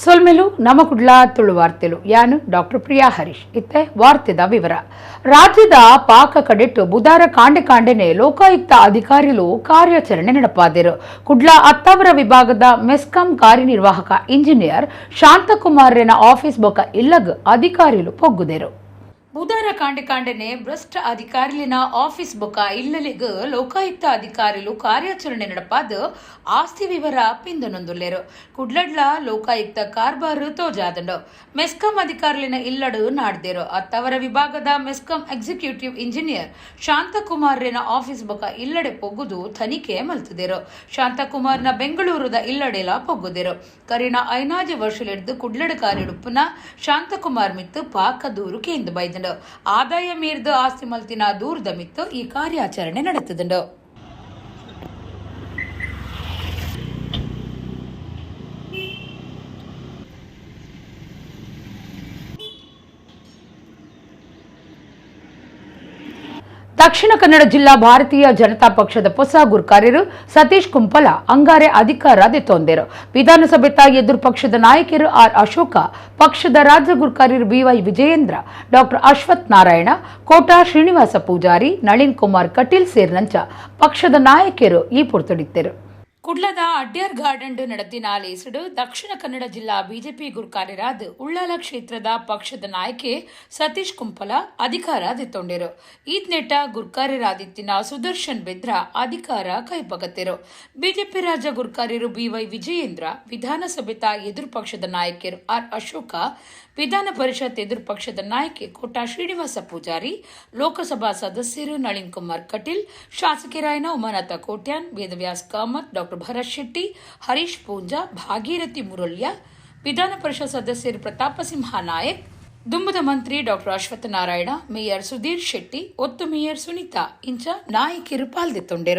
ಸೊಲ್ಮೆಲು ನಮ್ಮ ಕುಡ್ಲ ತುಳು ವಾರ್ತೆಲು ಯಾನು ಡಾಕ್ಟರ್ ಪ್ರಿಯಾ ಹರೀಶ್ ಇತ್ತೆ ವಾರ್ತೆದ ವಿವರ. ರಾಜ್ಯದ ಪಾಕ ಕಡೆಟ್ಟು ಬುಧಾರ ಕಾಂಡೆನೆ ಲೋಕಾಯುಕ್ತ ಅಧಿಕಾರಿಗಳು ಕಾರ್ಯಾಚರಣೆ ನಡೆಪಾದರು. ಕುಡ್ಲ ಅತ್ತಾವರ ವಿಭಾಗದ ಮೆಸ್ಕಾಂ ಕಾರ್ಯನಿರ್ವಾಹಕ ಇಂಜಿನಿಯರ್ ಶಾಂತಕುಮಾರ್ನ ಆಫೀಸ್ ಬೊಕ ಇಲ್ಲಗ್ ಅಧಿಕಾರಿಗಳು ಪೊಗ್ಗುದರು. ಬುಧಾರ ಕಾಂಡೆನೆ ಭ್ರಷ್ಟ ಅಧಿಕಾರಿಲಿನ ಆಫೀಸ್ ಬೊಕ ಇಲ್ಲಲಿಗ್ ಲೋಕಾಯುಕ್ತ ಅಧಿಕಾರಿಗಳು ಕಾರ್ಯಾಚರಣೆ ನಡೆಪಾದ ಆಸ್ತಿ ವಿವರ ಪಿಂದನೊಂದುಲ್ಲೇರು. ಕುಡ್ಲಡ್ಲ ಲೋಕಾಯುಕ್ತ ಕಾರ್ಬಾರ್ ತೋಜಾದಂಡು ಮೆಸ್ಕಾಂ ಅಧಿಕಾರಿಲಿನ ಇಲ್ಲಡು ನಾಡ್ದೇರು. ಅತ್ತವರ ವಿಭಾಗದ ಮೆಸ್ಕಾಂ ಎಕ್ಸಿಕ್ಯೂಟಿವ್ ಇಂಜಿನಿಯರ್ ಶಾಂತಕುಮಾರ್ನ ಆಫೀಸ್ ಬೊಕ ಇಲ್ಲಡೆ ಪೊಗ್ಗುದು ತನಿಖೆ ಮಲ್ತುದೇರು. ಶಾಂತಕುಮಾರ್ನ ಬೆಂಗಳೂರದ ಇಲ್ಲಡೆಲ ಪೊಗ್ಗುದೇರು. ಕರಿನ 5 ವರ್ಷಲಿಡ್ದು ಕುಡ್ಲಡ್ ಕಾರ್ಯಡುಪ್ಪುನ ಶಾಂತಕುಮಾರ್ ಮಿತ್ತು ಪಾಕ ದೂರು ಕೇಂದ್ರ ಬೈದ ಆದಾಯ ಮೀರಿದ ಆಸ್ತಿ ಮಲ್ತಿನ ದೂರದ ಮಿತ್ತು ಈ ಕಾರ್ಯಾಚರಣೆ ನಡೆತದುಂಡು. ದಕ್ಷಿಣ ಕನ್ನಡ ಜಿಲ್ಲಾ ಭಾರತೀಯ ಜನತಾ ಪಕ್ಷದ ಹೊಸ ಗುರ್ಕಾರ್ಯರು ಸತೀಶ್ ಕುಂಪಲ ಅಂಗಾರೆ ಅಧಿಕಾರ ದೆತ್ತೊಂದೇರು. ವಿಧಾನಸಭೆತ ಎದುರು ಪಕ್ಷದ ನಾಯಕರು ಆರ್ ಅಶೋಕ, ಪಕ್ಷದ ರಾಜ್ಯ ಗುರ್ಕಾರ್ಯರು ಬಿವೈ ವಿಜಯೇಂದ್ರ, ಡಾಕ್ಟರ್ ಅಶ್ವಥ್ ನಾರಾಯಣ, ಕೋಟಾ ಶ್ರೀನಿವಾಸ ಪೂಜಾರಿ, ನಳಿನ್ ಕುಮಾರ್ ಕಟೀಲ್ ಸೇರಿನಂಚ ಪಕ್ಷದ ನಾಯಕರು ಈ ಪುರ್ತುಡಿತ್ತರು. ಕುಡ್ಲದ ಅಡ್ಯಾರ್ ಗಾರ್ಡನ್ ನಡೆದಿನ ಲೇಸಡು ದಕ್ಷಿಣ ಕನ್ನಡ ಜಿಲ್ಲಾ ಬಿಜೆಪಿ ಗುರ್ಕಾರ್ಯರಾದ ಉಳ್ಳಾಲ ಕ್ಷೇತ್ರದ ಪಕ್ಷದ ನಾಯಕಿ ಸತೀಶ್ ಕುಂಪಲ ಅಧಿಕಾರ ದೆತ್ತೊಂಡರು. ಈದ್ ನೆಟ್ಟ ಗುರ್ಕಾರ್ಯರಾದಿತ್ತಿನ ಸುದರ್ಶನ್ ಬೆದ್ರ ಅಧಿಕಾರ ಕೈಪಗತ್ತಿರು. ಬಿಜೆಪಿ ರಾಜ್ಯ ಗುರ್ಕಾರ್ಯರು ಬಿವೈ ವಿಜಯೇಂದ್ರ, ವಿಧಾನಸಭೆತ ಎದುರು ಪಕ್ಷದ ನಾಯಕರು ಆರ್ ಅಶೋಕ, ವಿಧಾನ ಪರಿಷತ್ ಎದುರು ಪಕ್ಷದ ನಾಯಕಿ ಕೋಟಾ ಶ್ರೀನಿವಾಸ ಪೂಜಾರಿ, ಲೋಕಸಭಾ ಸದಸ್ಯರು ನಳಿನ್ ಕುಮಾರ್ ಕಟೀಲ್, ಶಾಸಕರಾಯನ ಉಮಾನಾಥ ಕೋಟ್ಯಾನ್, ವೇದವ್ಯಾಸ್ ಕಾಮತ್, ಡಾಕ್ಟರ್ ಭರತ್ ಶೆಟ್ಟಿ, ಹರೀಶ್ ಪೂಂಜಾ, ಭಾಗೀರಥಿ ಮುರಳ್ಯ, ವಿಧಾನ ಪರಿಷತ್ ಸದಸ್ಯರು ಪ್ರತಾಪ ಸಿಂಹ ನಾಯಕ್, ದುಂಬದ ಮಂತ್ರಿ ಡಾಕ್ಟರ್ ಅಶ್ವಥ್ ನಾರಾಯಣ, ಮೇಯರ್ ಸುಧೀರ್ ಶೆಟ್ಟಿ, ಒತ್ತು ಮೇಯರ್ ಸುನೀತಾ ಇಂಚ ನಾಯಕರು ಪಾಲ್ದೆತ್ತೊಂಡರು.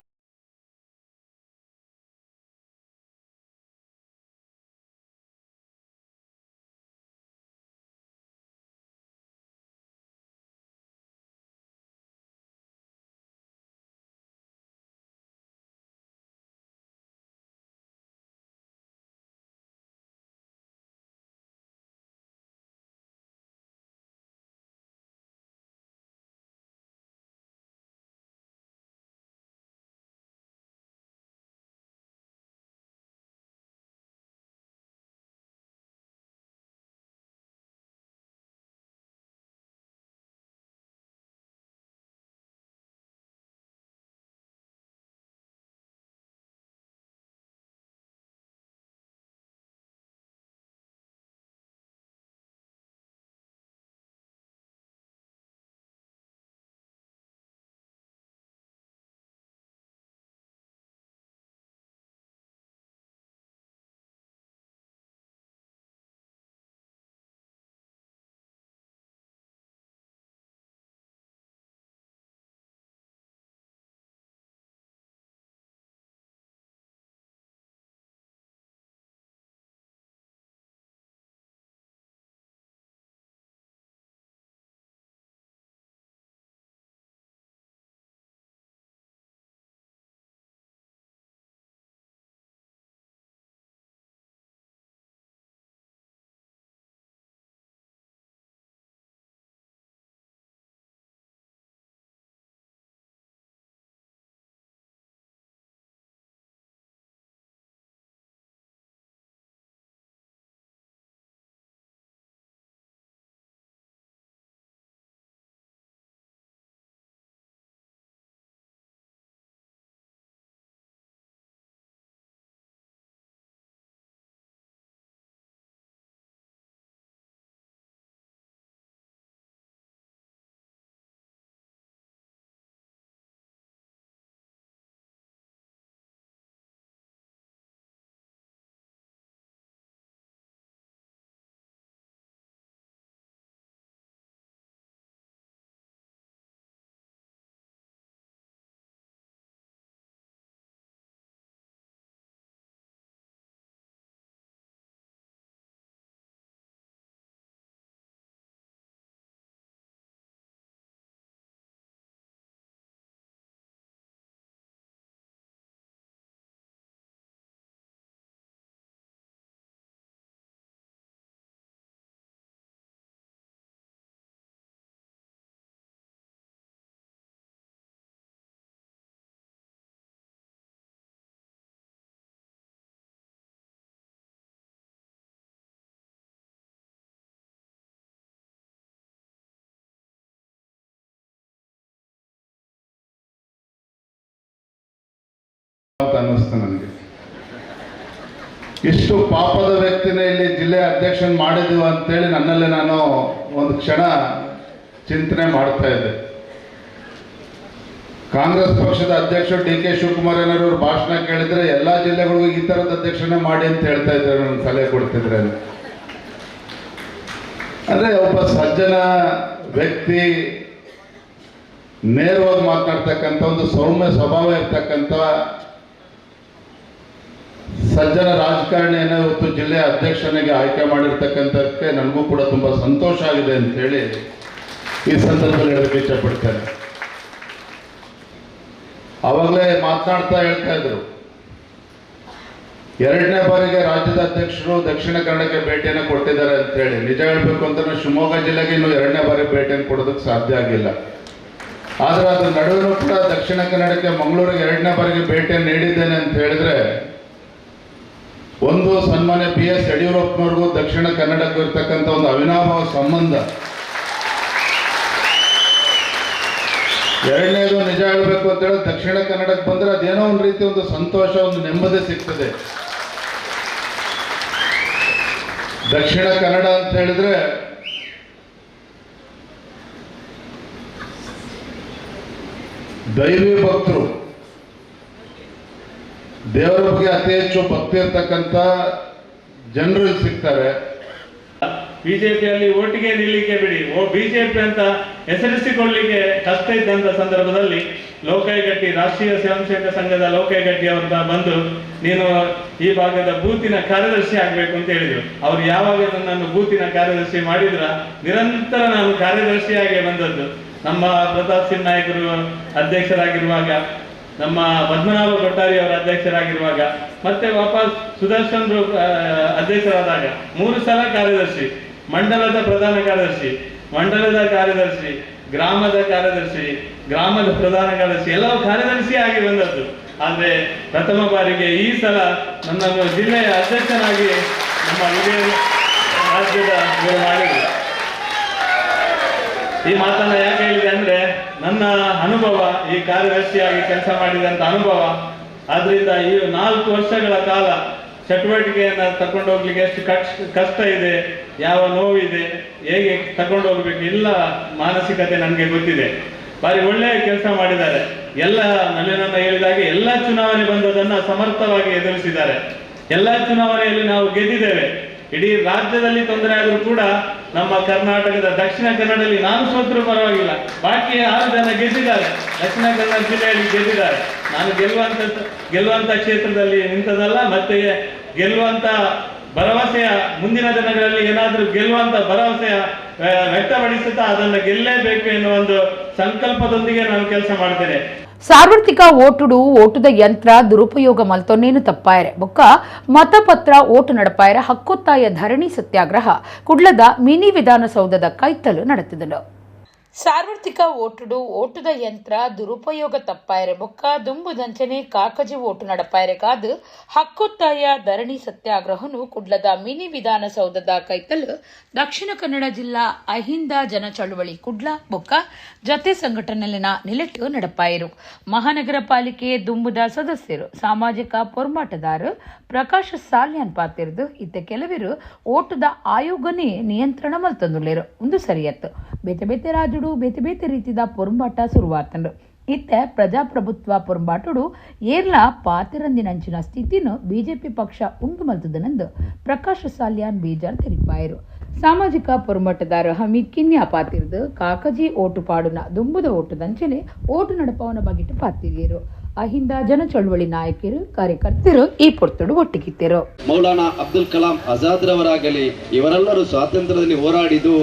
ಅಂತ ಅನ್ನಿಸ್ತು ನನಗೆ. ಇಷ್ಟು ಪಾಪದ ವ್ಯಕ್ತಿನ ಇಲ್ಲಿ ಜಿಲ್ಲೆ ಅಧ್ಯಕ್ಷನ್ ಮಾಡಿದ್ವಿ ಅಂತೇಳಿ ನನ್ನಲ್ಲೇ ನಾನು ಒಂದು ಕ್ಷಣ ಚಿಂತನೆ ಮಾಡ್ತಾ ಇದ್ದೆ. ಕಾಂಗ್ರೆಸ್ ಪಕ್ಷದ ಅಧ್ಯಕ್ಷರು ಡಿ ಕೆ ಶಿವಕುಮಾರ್ ಏನಾದ್ರು ಭಾಷಣ ಕೇಳಿದ್ರೆ ಎಲ್ಲಾ ಜಿಲ್ಲೆಗಳಿಗೂ ಈ ತರದ ಅಧ್ಯಕ್ಷನೇ ಮಾಡಿ ಅಂತ ಹೇಳ್ತಾ ಇದ್ದಾರೆ, ನನ್ನ ಸಲಹೆ ಕೊಡ್ತಿದ್ರೆ. ಅಂದ್ರೆ ಒಬ್ಬ ಸಜ್ಜನ ವ್ಯಕ್ತಿ, ನೇರವಾಗಿ ಮಾತನಾಡ್ತಕ್ಕಂಥ ಒಂದು ಸೌಮ್ಯ ಸ್ವಭಾವ ಇರ್ತಕ್ಕಂಥ ಸಜ್ಜನ ರಾಜಕಾರಣಿಯನ್ನು ಇವತ್ತು ಜಿಲ್ಲೆಯ ಅಧ್ಯಕ್ಷನಿಗೆ ಆಯ್ಕೆ ಮಾಡಿರ್ತಕ್ಕಂಥದ್ದಕ್ಕೆ ನನಗೂ ಕೂಡ ತುಂಬಾ ಸಂತೋಷ ಆಗಿದೆ ಅಂತ ಹೇಳಿ ಈ ಸಂದರ್ಭದಲ್ಲಿ ಹೇಳಕ್ಕೆ ಇಷ್ಟಪಡ್ತೇನೆ. ಅವಾಗಲೇ ಮಾತನಾಡ್ತಾ ಹೇಳ್ತಾ ಇದ್ರು, 2ನೇ ಬಾರಿಗೆ ರಾಜ್ಯದ ಅಧ್ಯಕ್ಷರು ದಕ್ಷಿಣ ಕನ್ನಡಕ್ಕೆ ಭೇಟಿಯನ್ನು ಕೊಟ್ಟಿದ್ದಾರೆ ಅಂತ ಹೇಳಿ. ನಿಜ ಹೇಳಬೇಕು ಅಂತಂದ್ರೆ ಶಿವಮೊಗ್ಗ ಜಿಲ್ಲೆಗೆ ಇನ್ನು 2ನೇ ಬಾರಿ ಭೇಟಿಯನ್ನು ಕೊಡೋದಕ್ಕೆ ಸಾಧ್ಯ ಆಗಿಲ್ಲ. ಆದ್ರೆ ಅದ್ರ ನಡುವೆನೂ ಕೂಡ ದಕ್ಷಿಣ ಕನ್ನಡಕ್ಕೆ ಮಂಗಳೂರಿಗೆ 2ನೇ ಬಾರಿಗೆ ಭೇಟಿಯನ್ನು ನೀಡಿದ್ದೇನೆ ಅಂತ ಹೇಳಿದ್ರೆ, ಒಂದು ಸನ್ಮಾನ್ಯ BS ಯಡಿಯೂರಪ್ಪನವ್ರಿಗೂ ದಕ್ಷಿಣ ಕನ್ನಡಕ್ಕೂ ಇರ್ತಕ್ಕಂಥ ಒಂದು ಅವಿನಾಭಾವ ಸಂಬಂಧ. 2ನೇದು ನಿಜ ಹೇಳಬೇಕು ಅಂತ ಹೇಳಿ ದಕ್ಷಿಣ ಕನ್ನಡಕ್ಕೆ ಬಂದ್ರೆ ಅದೇನೋ ಒಂದು ರೀತಿ ಒಂದು ಸಂತೋಷ, ಒಂದು ನೆಮ್ಮದಿ ಸಿಗ್ತದೆ. ದಕ್ಷಿಣ ಕನ್ನಡ ಅಂತ ಹೇಳಿದ್ರೆ ದೈವಿ ಭಕ್ತರು, ದೇವರ ಬಗ್ಗೆ ಅತಿ ಹೆಚ್ಚು ಭಕ್ತಿ ಇರ್ತಕ್ಕಂಥ ಜನರು ಇಲ್ಲಿ ಸಿಗ್ತಾರೆ. ಬಿಜೆಪಿಯಲ್ಲಿ ಒಟ್ಟಿಗೆ ನಿಲ್ಲಿಕ್ಕೆ ಬಿಡಿ, ಬಿಜೆಪಿ ಅಂತ ಹೆಸರಿಸಿಕೊಳ್ಳಿಕ್ಕೆ ಕಷ್ಟ ಇದ್ದಂತ ಸಂದರ್ಭದಲ್ಲಿ ಲೋಕಾಯಗಟ್ಟಿ, ರಾಷ್ಟ್ರೀಯ ಸ್ವಯಂ ಸೇವಕ ಸಂಘದ ಲೋಕಾಯಗಟ್ಟಿ ಅವ್ರನ್ನ ಬಂದು ನೀನು ಈ ಭಾಗದ ಬೂತಿನ ಕಾರ್ಯದರ್ಶಿ ಆಗ್ಬೇಕು ಅಂತ ಹೇಳಿದ್ರು. ಅವ್ರು ಯಾವಾಗ ನನ್ನನ್ನು ಬೂತಿನ ಕಾರ್ಯದರ್ಶಿ ಮಾಡಿದ್ರ ನಿರಂತರ ನಾನು ಕಾರ್ಯದರ್ಶಿಯಾಗಿ ಬಂದದ್ದು. ನಮ್ಮ ಪ್ರತಾಪ್ ಸಿಂಗ್ ನಾಯಕರು ಅಧ್ಯಕ್ಷರಾಗಿರುವಾಗ, ನಮ್ಮ ಪದ್ಮನಾಭ ಕೊಟ್ಟಾರಿ ಅವರ ಅಧ್ಯಕ್ಷರಾಗಿರುವಾಗ, ಮತ್ತೆ ವಾಪಸ್ ಸುದರ್ಶನ್ ಅಧ್ಯಕ್ಷರಾದಾಗ 3 ಸಲ ಕಾರ್ಯದರ್ಶಿ, ಮಂಡಲದ ಪ್ರಧಾನ ಕಾರ್ಯದರ್ಶಿ, ಮಂಡಲದ ಕಾರ್ಯದರ್ಶಿ, ಗ್ರಾಮದ ಕಾರ್ಯದರ್ಶಿ, ಗ್ರಾಮದ ಪ್ರಧಾನ ಕಾರ್ಯದರ್ಶಿ, ಎಲ್ಲವೂ ಕಾರ್ಯದರ್ಶಿ ಆಗಿ ಬಂದದ್ದು. ಆದ್ರೆ ಪ್ರಥಮ ಬಾರಿಗೆ ಈ ಸಲ ನನ್ನನ್ನು ಜಿಲ್ಲೆಯ ಅಧ್ಯಕ್ಷನಾಗಿ ನಮ್ಮ ವಿಜಯ ರಾಜ್ಯದ ಮಾಡಿದರು. ಈ ಮಾತನ್ನ ಯಾಕೆ ಹೇಳಿದೆ ಅಂದ್ರೆ, ನನ್ನ ಅನುಭವ, ಈ ಕಾರ್ಯದರ್ಶಿಯಾಗಿ ಕೆಲಸ ಮಾಡಿದಂತ ಅನುಭವ, ಆದ್ರಿಂದ ಈ 4 ವರ್ಷಗಳ ಕಾಲ ಚಟುವಟಿಕೆಯನ್ನ ತಕೊಂಡು ಹೋಗ್ಲಿಕ್ಕೆ ಎಷ್ಟು ಕಷ್ಟ ಇದೆ, ಯಾವ ನೋವಿದೆ, ಹೇಗೆ ತಕೊಂಡು ಹೋಗ್ಬೇಕು, ಎಲ್ಲ ಮಾನಸಿಕತೆ ನನಗೆ ಗೊತ್ತಿದೆ. ಬಾರಿ ಒಳ್ಳೆಯ ಕೆಲಸ ಮಾಡಿದ್ದಾರೆ. ಎಲ್ಲ ನನ್ನ ಹೇಳಿದಾಗೆ ಎಲ್ಲ ಚುನಾವಣೆ ಬಂದದನ್ನ ಸಮರ್ಥವಾಗಿ ಎದುರಿಸಿದ್ದಾರೆ. ಎಲ್ಲ ಚುನಾವಣೆಯಲ್ಲಿ ನಾವು ಗೆದ್ದಿದ್ದೇವೆ. ಇಡೀ ರಾಜ್ಯದಲ್ಲಿ ತೊಂದರೆ ಆದರೂ ಕೂಡ ನಮ್ಮ ಕರ್ನಾಟಕದ ದಕ್ಷಿಣ ಕನ್ನಡದಲ್ಲಿ ನಾನು ಸೋತರೂ ಪರವಾಗಿಲ್ಲ, ಬಾಕಿ 6 ಜನ ಗೆದ್ದಿದ್ದಾರೆ. ದಕ್ಷಿಣ ಕನ್ನಡ ಜಿಲ್ಲೆಯಲ್ಲಿ ಗೆದ್ದಿದ್ದಾರೆ. ನಾನು ಗೆಲ್ಲುವಂತ ಕ್ಷೇತ್ರದಲ್ಲಿ ನಿಂತದಲ್ಲ, ಮತ್ತೆ ಗೆಲ್ಲುವಂತ ಭರವಸೆಯ, ಮುಂದಿನ ದಿನಗಳಲ್ಲಿ ಏನಾದ್ರೂ ಗೆಲ್ಲುವಂತ ಭರವಸೆಯ ವ್ಯಕ್ತಪಡಿಸುತ್ತಾ ಅದನ್ನು ಗೆಲ್ಲೇಬೇಕು ಎನ್ನುವ ಒಂದು ಸಂಕಲ್ಪದೊಂದಿಗೆ ನಾನು ಕೆಲಸ ಮಾಡ್ತೇನೆ. ಸಾರ್ವತ್ರಿಕ ಓಟುಡು ಓಟುದ ಯಂತ್ರ ದುರುಪಯೋಗ ಮಲ್ತೊನ್ನೇನು ತಪ್ಪಾಯರೆ ಬೊಕ್ಕ ಮತಪತ್ರ ಓಟು ನಡಪಾಯರ ಹಕ್ಕೊತ್ತಾಯ ಧರಣಿ ಸತ್ಯಾಗ್ರಹ ಕುಡ್ಲದ ಮಿನಿ ವಿಧಾನಸೌಧದ ಕೈತಲು ನಡೆತಿದನು. ಸಾರ್ವತ್ರಿಕ ಓಟುಡು ಓಟುದ ಯಂತ್ರ ದುರುಪಯೋಗ ತಪ್ಪಾಯರೆ ಬೊಕ್ಕ ದುಂಬು ದಂಚನೆ ಕಾಕಜಿ ಓಟು ನಡಪಾಯರೆ ಕಾದು ಹಕ್ಕೊತ್ತಾಯ ಧರಣಿ ಸತ್ಯಾಗ್ರಹನು ಕುಡ್ಲದ ಮಿನಿ ವಿಧಾನಸೌಧದ ಕೈತಲು ದಕ್ಷಿಣ ಕನ್ನಡ ಜಿಲ್ಲಾ ಅಹಿಂದ ಜನ ಚಳುವಳಿ ಕುಡ್ಲ ಬೊಕ್ಕ ಜತೆ ಸಂಘಟನೆಲಿನ ನಿಲೆಟ್ಟು ನಡಪಾಯರು. ಮಹಾನಗರ ಪಾಲಿಕೆ ದುಂಬುದ ಸದಸ್ಯರು, ಸಾಮಾಜಿಕ ಪೊರ್ಮಾಟದಾರರು ಪ್ರಕಾಶ್ ಸಾಲ್ಯಾನ್ ಪಾತಿರ್ದು ಇತ್ತ ಕೆಲವರು ಓಟುದ ಆಯೋಗನೇ ನಿಯಂತ್ರಣ ಮಲ್ತೊಂದುಳ್ಳೇರು. ಒಂದು ಸರಿಯತ್ತು ಬೇತೆ ಬೇತೆ ರಾಜುಡು ಬೇತೆ ಬೇತೆ ರೀತಿದ ಪೊರ್ಂಬಾಟ ಶುರುವಾತಂಡು. ಇತ್ತೆ ಪ್ರಜಾಪ್ರಭುತ್ವ ಪೊರ್ಂಬಾಟುಡು ಏರ್ಲ ಪಾತಿರಂದಿನಂಚಿನ ಸ್ಥಿತಿನು ಬಿಜೆಪಿ ಪಕ್ಷ ಉಂಟು ಮಲ್ತದನೆಂದು ಪ್ರಕಾಶ್ ಸಾಲ್ಯಾನ್ ಬೀಜಾರ್ ತೆರಿಪಾಯರು. ಸಾಮಾಜಿಕ ಪೊರ್ಮಟದಾರ ಹಮೀದ್ ಕಿನ್ಯಾ ಪಾತಿರ್ದು ಕಾಕಜಿ ಓಟು ಪಾಡುನ ದುಂಬುದ ಓಟು ದಂಚನೆ ಓಟು ನಡಪವನ ಬಗೆಟ್ ಪಾತಿರಿಯರು. ಅಹಿಂದ ಜನ ಚಳುವಳಿ ನಾಯಕರು, ಕಾರ್ಯಕರ್ತರು ಈ ಪೊರ್ತುಡು ಒಟ್ಟಿಗಿತ್ತರು. ಮೌಲಾನಾ ಅಬ್ದುಲ್ ಕಲಾಂ ಆಜಾದ್ ರವರಾಗಲಿ ಇವರೆಲ್ಲರೂ ಸ್ವಾತಂತ್ರ್ಯದಲ್ಲಿ ಹೋರಾಡಿದ್ದು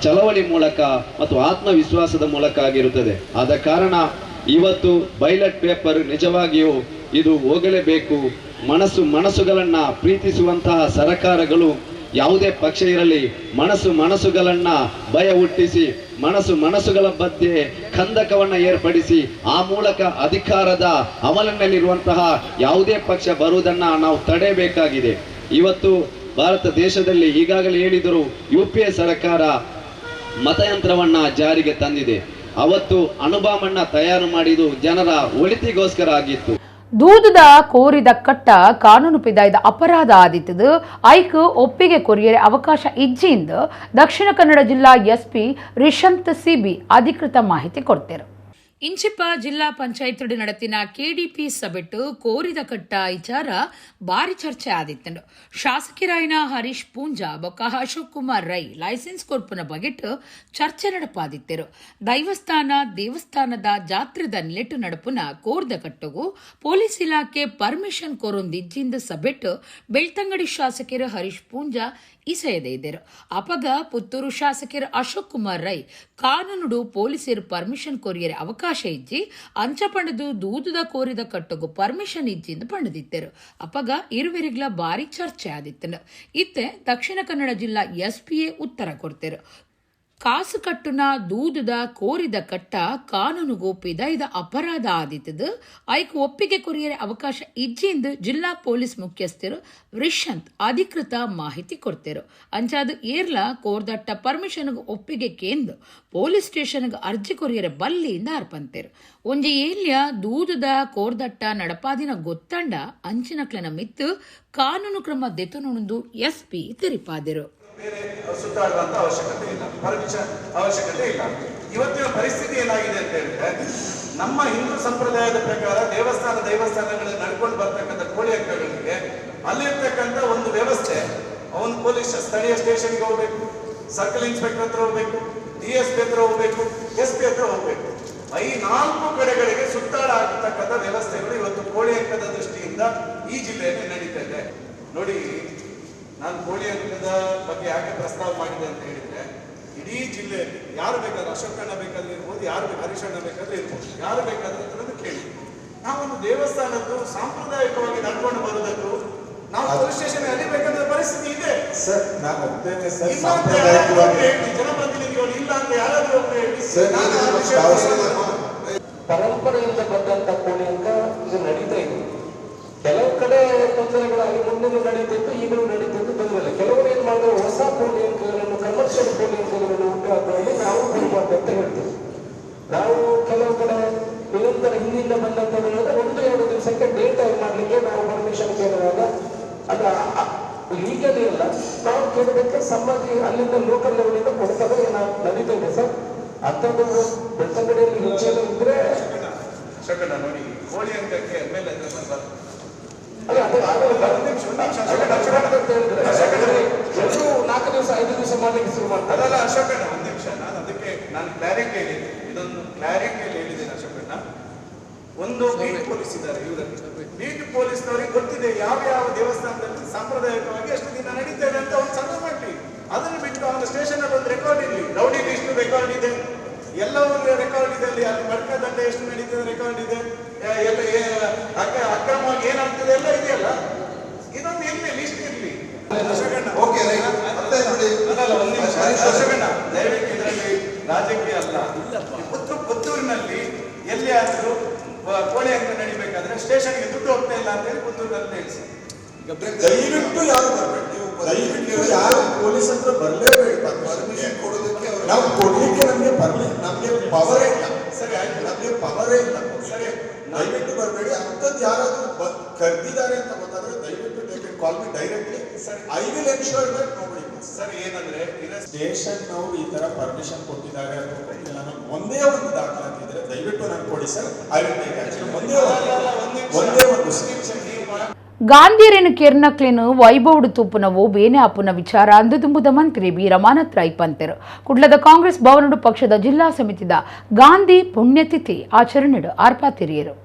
ಚಳವಳಿ ಮೂಲಕ ಮತ್ತು ಆತ್ಮವಿಶ್ವಾಸದ ಮೂಲಕ ಆಗಿರುತ್ತದೆ. ಆದ ಕಾರಣ ಇವತ್ತು ಬೈಲೆಟ್ ಪೇಪರ್ ನಿಜವಾಗಿಯೂ ಇದು ಹೋಗಲೇಬೇಕು. ಮನಸ್ಸುಗಳನ್ನ ಪ್ರೀತಿಸುವಂತಹ ಸರ್ಕಾರಗಳು ಯಾವುದೇ ಪಕ್ಷ ಇರಲಿ, ಮನಸ್ಸುಗಳನ್ನ ಭಯ ಹುಟ್ಟಿಸಿ ಮನಸ್ಸುಗಳ ಮಧ್ಯೆ ಕಂದಕವನ್ನ ಏರ್ಪಡಿಸಿ ಆ ಮೂಲಕ ಅಧಿಕಾರದ ಅಮಲಿನಲ್ಲಿರುವಂತಹ ಯಾವುದೇ ಪಕ್ಷ ಬರುವುದನ್ನ ನಾವು ತಡೆಯಬೇಕಾಗಿದೆ. ಇವತ್ತು ಭಾರತ ದೇಶದಲ್ಲಿ ಈಗಾಗಲೇ ಹೇಳಿದರು, UPA ಸರ್ಕಾರ ಮತಯಂತ್ರವನ್ನ ಜಾರಿಗೆ ತಂದಿದೆ. ಅವತ್ತು ಅಣುಬಾಂಬನ್ನ ತಯಾರು ಮಾಡಿದ್ದು ಜನರ ಒಳಿತಿಗೋಸ್ಕರ ಆಗಿತ್ತು. ದೂದದ ಕೋರಿದ ಕಟ್ಟ ಕಾನೂನು ಪಿದಾಯ್ದ ಅಪರಾಧ ಆದಿತ್ತದು ಐಕ್ ಒಪ್ಪಿಗೆ ಕೊರಿಯರೆ ಅವಕಾಶ ಇಜ್ಜಿಂದ ದಕ್ಷಿಣ ಕನ್ನಡ ಜಿಲ್ಲಾ ಎಸ್ಪಿ ರಿಶಂತ್ ಸಿಬಿ ಅಧಿಕೃತ ಮಾಹಿತಿ ಕೊಡ್ತಾರೆ. ಇಂಚಿಪ್ಪ ಜಿಲ್ಲಾ ಪಂಚಾಯತ್ ನಡತಿನ ಕೆಡಿಪಿ ಸಭೆಟ್ಟು ಕೋರಿದ ಕಟ್ಟ ವಿಚಾರ ಬಾರಿ ಚರ್ಚೆ ಆದಿತ್ತಂಡು. ಶಾಸಕರಾಯಿನ ಹರೀಶ್ ಪೂಂಜಾ ಬೊಕ್ಕ ಅಶೋಕ್ ಕುಮಾರ್ ರೈ ಲೈಸೆನ್ಸ್ ಕೊರ್ಪುನ ಬಗೆಟ್ ಚರ್ಚೆ ನಡಪಾದಿತ್ತರು. ದೇವಸ್ಥಾನದ ಜಾತ್ರೆದ ನೆಲೆಟ್ಟು ನಡಪುನ ಕೋರ್ದ ಕಟ್ಟಗೂ ಪೊಲೀಸ್ ಇಲಾಖೆ ಪರ್ಮಿಷನ್ ಕೊರೊಂದಿಜ್ಜಿಂದ ಸಭೆಟ್ಟು ಬೆಳ್ತಂಗಡಿ ಶಾಸಕರು ಹರೀಶ್ ಪೂಂಜಾ ಇಸೆಯದೇ ಇದ್ದರು. ಅಪಗ ಪುತ್ತೂರು ಶಾಸಕರು ಅಶೋಕ್ ಕುಮಾರ್ ರೈ ಕಾನೂನುಡು ಪೊಲೀಸರು ಪರ್ಮಿಷನ್ ಕೊರಿಯರೆ ಅವಕಾಶ ಇಜ್ಜಿ ಅಂಚ ಪಂಡದು ದೂದದ ಕೋರಿದ ಕಟ್ಟಗೂ ಪರ್ಮಿಷನ್ ಇಜ್ಜಿಂದ ಪಂಡದಿದ್ದರು. ಅಪಗ ಇರುವೆರಿಗ್ಲ ಬಾರಿ ಚರ್ಚೆ ಆದಿತ್ತನು. ಇತ್ತೆ ದಕ್ಷಿಣ ಕನ್ನಡ ಜಿಲ್ಲಾ ಎಸ್ಪಿಯೇ ಉತ್ತರ ಕೊಡ್ತೇರು. ಕಾಸು ಕಟ್ಟುನ ದೂದದ ಕೋರಿದ ಕಟ್ಟ ಕಾನೂನುಗೂ ಪಿದಾಯ್ದ ಅಪರಾಧ ಆದಿತ್ತದು ಐಕ್ ಒಪ್ಪಿಗೆ ಕೊರಿಯರೆ ಅವಕಾಶ ಇಜ್ಜಿಂದು ಜಿಲ್ಲಾ ಪೊಲೀಸ್ ಮುಖ್ಯಸ್ಥರು ರಿಶಂತ್ ಅಧಿಕೃತ ಮಾಹಿತಿ ಕೊಡ್ತೇರು. ಅಂಚಾದ ಏರ್ಲ ಕೋರ್ದಟ್ಟ ಪರ್ಮಿಷನ್ಗೆ ಒಪ್ಪಿಗೆ ಕೇಂದ್ರ ಪೊಲೀಸ್ ಸ್ಟೇಷನ್ಗೆ ಅರ್ಜಿ ಕೊರಿಯರೆ ಬಲ್ಲಿಯಿಂದ ಅರ್ಪಂತೇರು. ಒಂಜಿ ಏಲ್ಯ ದೂದದ ಕೋರ್ದಟ್ಟ ನಡಪಾದಿನ ಗೊತ್ತಂಡ ಅಂಚಿನಕ್ಲನ ಮಿತ್ತು ಕಾನೂನು ಕ್ರಮ ದೆತುನುಂದು ಎಸ್ಪಿ ತಿರಿಪಾದಿರು. ಬೇರೆ ಸುತ್ತಾಡುವಂತ ಅವಶ್ಯಕತೆ ಇಲ್ಲ, ಪರ್ಮಿಷನ್ ಅವಶ್ಯಕತೆ ಇಲ್ಲ. ಇವತ್ತಿನ ಪರಿಸ್ಥಿತಿ ಏನಾಗಿದೆ ಅಂತ ಹೇಳಿದ್ರೆ, ನಮ್ಮ ಹಿಂದೂ ಸಂಪ್ರದಾಯದ ಪ್ರಕಾರ ದೇವಸ್ಥಾನಗಳಲ್ಲಿ ನಡ್ಕೊಂಡು ಬರ್ತಕ್ಕಂಥ ಕೋಳಿ ಅಂಕಗಳಿಗೆ ಅಲ್ಲಿರ್ತಕ್ಕಂಥ ಒಂದು ವ್ಯವಸ್ಥೆ, ಅವನು ಪೊಲೀಸ್ ಸ್ಥಳೀಯ ಸ್ಟೇಷನ್ಗೆ ಹೋಗ್ಬೇಕು, ಸರ್ಕಲ್ ಇನ್ಸ್ಪೆಕ್ಟರ್ ಹತ್ರ ಹೋಗ್ಬೇಕು, DSP ಹತ್ರ ಹೋಗ್ಬೇಕು, SP ಹತ್ರ ಹೋಗ್ಬೇಕು. ಈ 4 ಕಡೆಗಳಿಗೆ ಸುತ್ತಾಡತಕ್ಕಂಥ ವ್ಯವಸ್ಥೆಗಳು ಇವತ್ತು ಕೋಳಿ ಅಂಕದ ದೃಷ್ಟಿಯಿಂದ ಈ ಜಿಲ್ಲೆಯಲ್ಲಿ ನಡೀತಾ ಇದೆ. ನೋಡಿ, ನಾನು ಕೋಳಿ ಅಂಕದ ಬಗ್ಗೆ ಯಾಕೆ ಪ್ರಸ್ತಾವ ಮಾಡಿದೆ ಅಂತ ಹೇಳಿದ್ರೆ, ಇಡೀ ಜಿಲ್ಲೆಯಲ್ಲಿ ಯಾರು ಬೇಕಾದ್ರೆ ಅಶೋಕಣ್ಣ ಬೇಕಾದ್ರೆ ಇರ್ಬೋದು, ಯಾರು ಹರೀಶಣ್ಣ ಬೇಕಾದ್ರೆ ಇರ್ಬೋದು, ಯಾರು ಬೇಕಾದ್ರೆ ಅದನ್ನು ಕೇಳಿ. ನಾವೊಂದು ದೇವಸ್ಥಾನದ್ದು ಸಾಂಪ್ರದಾಯಿಕವಾಗಿ ನಡ್ಕೊಂಡು ಬರೋದಕ್ಕೂ ನಾವು ಪೊಲೀಸ್ ಸ್ಟೇಷನ್ ಅಲಿಬೇಕಂತ ಪರಿಸ್ಥಿತಿ ಇದೆ ಸರ್. ನಾನು ಒಪ್ತೇನೆ ಸರ್, ಜನಪ್ರತಿನಿಧಿಗಳು ಇಲ್ಲ ಅಂತ ಯಾರಾದ್ರೂ ಪರಂಪರೆಯಿಂದ ಬಂದಂತ ಕೋಳಿ ಅಂಕ ಇದು ನಡೀತಾ ಇದೆ. ಕೆಲವು ಕಡೆ ತೊಂದರೆಗಳಾಗಿ ಮುಂದೆ ನಡೀತಿತ್ತು, ಈಗಲೂ ನಡೀತಿತ್ತು, ತೊಂದರೆ. ಕೆಲವರು ಏನ್ ಮಾಡಿದ್ರು, ಹೊಸ ಕೋಳಿ ಅಂಕಗಳನ್ನು, ಕಮರ್ಷಿಯಲ್ ಕೋಳಿ ಅಂಕಗಳನ್ನು ಹುಟ್ಟುಹಾಕುವಲ್ಲಿ ನಾವು ಬರಬಾರ್ದು ಅಂತ ಹೇಳ್ತೀವಿ. ನಾವು ಕೆಲವು ಕಡೆ ನಿರಂತರ ಹಿಂದಿಂದ ಬಂದಂತಂದ್ರೆ 1-2 ದಿವಸಕ್ಕೆ ಡೇಟ್ ಮಾಡ್ಲಿಕ್ಕೆ ನಾವು ಪರ್ಮಿಷನ್ ಕೇಳುವಾಗ ಅದ ಲೀಗಲ್ ಇಲ್ಲ, ನಾವು ಕೇಳಬೇಕು ಸಂಬಂಧಿ ಅಲ್ಲಿಂದ ಲೋಕಲ್ ಲೆವೆಲಿಂದ ಕೊಡ್ತಾರೆ. ನಾವು ನಡೀತಾ ಇದೆ ಸರ್. ಅಂಥದ್ದು ಬೆಳ್ತಂಗಡಿಯಲ್ಲಿ ಹೆಚ್ಚೇನು ಇದ್ರೆ ನೋಡಿ, ಕೋಳಿ ಅಂಕಕ್ಕೆ MLA ಎಲ್ಲರೂ 4 ದಿವಸ 5 ದಿವಸ ಮಾಡ್ಲಿಕ್ಕೆ ಶುರು ಮಾಡ್ತಾರೆ. ಅದಲ್ಲ ಅಶೋಕಣ್ಣ, ಒಂದು ನಿಮಿಷ, ನಾನು ಕ್ಲಾರಿಟಿ ಹೇಳಿದ್ದೇನೆ, ಇದೊಂದು ಕ್ಲಾರಿಟಿಯಲ್ಲಿ ಹೇಳಿದ್ದೇನೆ ಅಶೋಕಣ್ಣ. ಒಂದು ಬೀಟ್ ಪೊಲೀಸ್ ಇದ್ದಾರೆ, ಇವರಲ್ಲಿ ಬೀಟ್ ಪೊಲೀಸ್ನವರಿಗೆ ಗೊತ್ತಿದೆ ಯಾವ ಯಾವ ದೇವಸ್ಥಾನದಲ್ಲಿ ಸಾಂಪ್ರದಾಯಿಕವಾಗಿ ಎಷ್ಟು ದಿನ ನಡೀತೇವೆ ಅಂತ ಒಂದು ಸಂಘ ಮಾಡ್ಲಿ. ಅದನ್ನು ಬಿಟ್ಟು ಅವನ ಸ್ಟೇಷನ್ ಅಲ್ಲಿ ಒಂದು ರೆಕಾರ್ಡ್ ಇರಲಿ, ರೌಡಿ ಲಿಸ್ಟ್ ರೆಕಾರ್ಡ್ ಇದೆ, ಎಲ್ಲವೂ ರೆಕಾರ್ಡ್ ಇದೆ, ಅಲ್ಲಿ ಬಡ್ಕ ದಂಡ ಎಷ್ಟು ನಡೀತದೆ ರೆಕಾರ್ಡ್ ಇದೆ, ಅಕ್ರಮವಾಗಿ ಏನಾಗ್ತದೆ ಎಲ್ಲ ಇದೆಯಲ್ಲ, ಇದೊಂದು ಇರ್ಲಿ, ಲಿಸ್ಟ್ ಇರ್ಲಿ. ದಯವಿಟ್ಟು ಇದರಲ್ಲಿ ರಾಜಕೀಯ ಅಲ್ಲ. ಪುತ್ತೂರಿನಲ್ಲಿ ಎಲ್ಲಿ ಆದ್ರೂ ಕೋಳಿ ಅಂಕ ನಡಿಬೇಕಾದ್ರೆ ಸ್ಟೇಷನ್ಗೆ ದುಡ್ಡು ಹೋಗ್ತಾ ಇಲ್ಲ ಅಂತ ಹೇಳಿ ಪುತ್ತೂರಿನಲ್ಲಿ ತಿಳಿಸಿ. ದಯವಿಟ್ಟು ಯಾರು ಬರಬೇಕು, ದಯವಿಟ್ಟು ಯಾರು ಪೊಲೀಸ್ ಹತ್ರ ಬರಲೇಬೇಡಿ. ಪರ್ಮಿಷನ್ ಕೊಡೋದಕ್ಕೆ ನಾವು ಕೊಡ್ಲಿಕ್ಕೆ ನಮಗೆ ಪವರೇ ಇಲ್ಲ. ಸರಿ ಆಯ್ತು, ನಮಗೆ ಪವರೇ ಇಲ್ಲ. ಸರಿ, ದಯವಿಟ್ಟು ಬರಬೇಡಿ. ಅಂಥದ್ದು ಯಾರಾದ್ರೂ ಕರೆದಿದ್ದಾರೆ ಅಂತ ಗೊತ್ತಾದ್ರೆ ದಯವಿಟ್ಟು call me directly. I will ensure that nobody. Sir, ಏನಂದ್ರೆ ಸ್ಟೇಷನ್ ಅವರು ಈ ತರ ಪರ್ಮಿಷನ್ ಕೊಟ್ಟಿದ್ದಾರೆ ಅಂತ ಕೊಟ್ಟಿಲ್ಲ, ನಮ್ಗೆ ಒಂದೇ ಒಂದು ದಾಖಲಾತಿದ್ರೆ ದಯವಿಟ್ಟು ನನಗೆ ಕೊಡಿ sir. I will take action. ಒಂದೇ ಒಂದು ಗಾಂಧಿಯರೇನು ಕೆರ್ನಕ್ಲೇನು ವೈಭವಡು ತೂಪುನವು ಬೇನೆ ಆಪುನ ವಿಚಾರ ಅಂದುದುಂಬುದ ಮಂತ್ರಿ ಬಿ ರಮಾನಾಥ್ ರೈ ಪಂತೆರು ಕುಡ್ಲದ ಕಾಂಗ್ರೆಸ್ ಭವನಡು ಪಕ್ಷದ ಜಿಲ್ಲಾ ಸಮಿತಿದ ಗಾಂಧಿ ಪುಣ್ಯತಿಥಿ ಆಚರಣೆಡು ಆರ್ಪಾತಿರಿಯರು.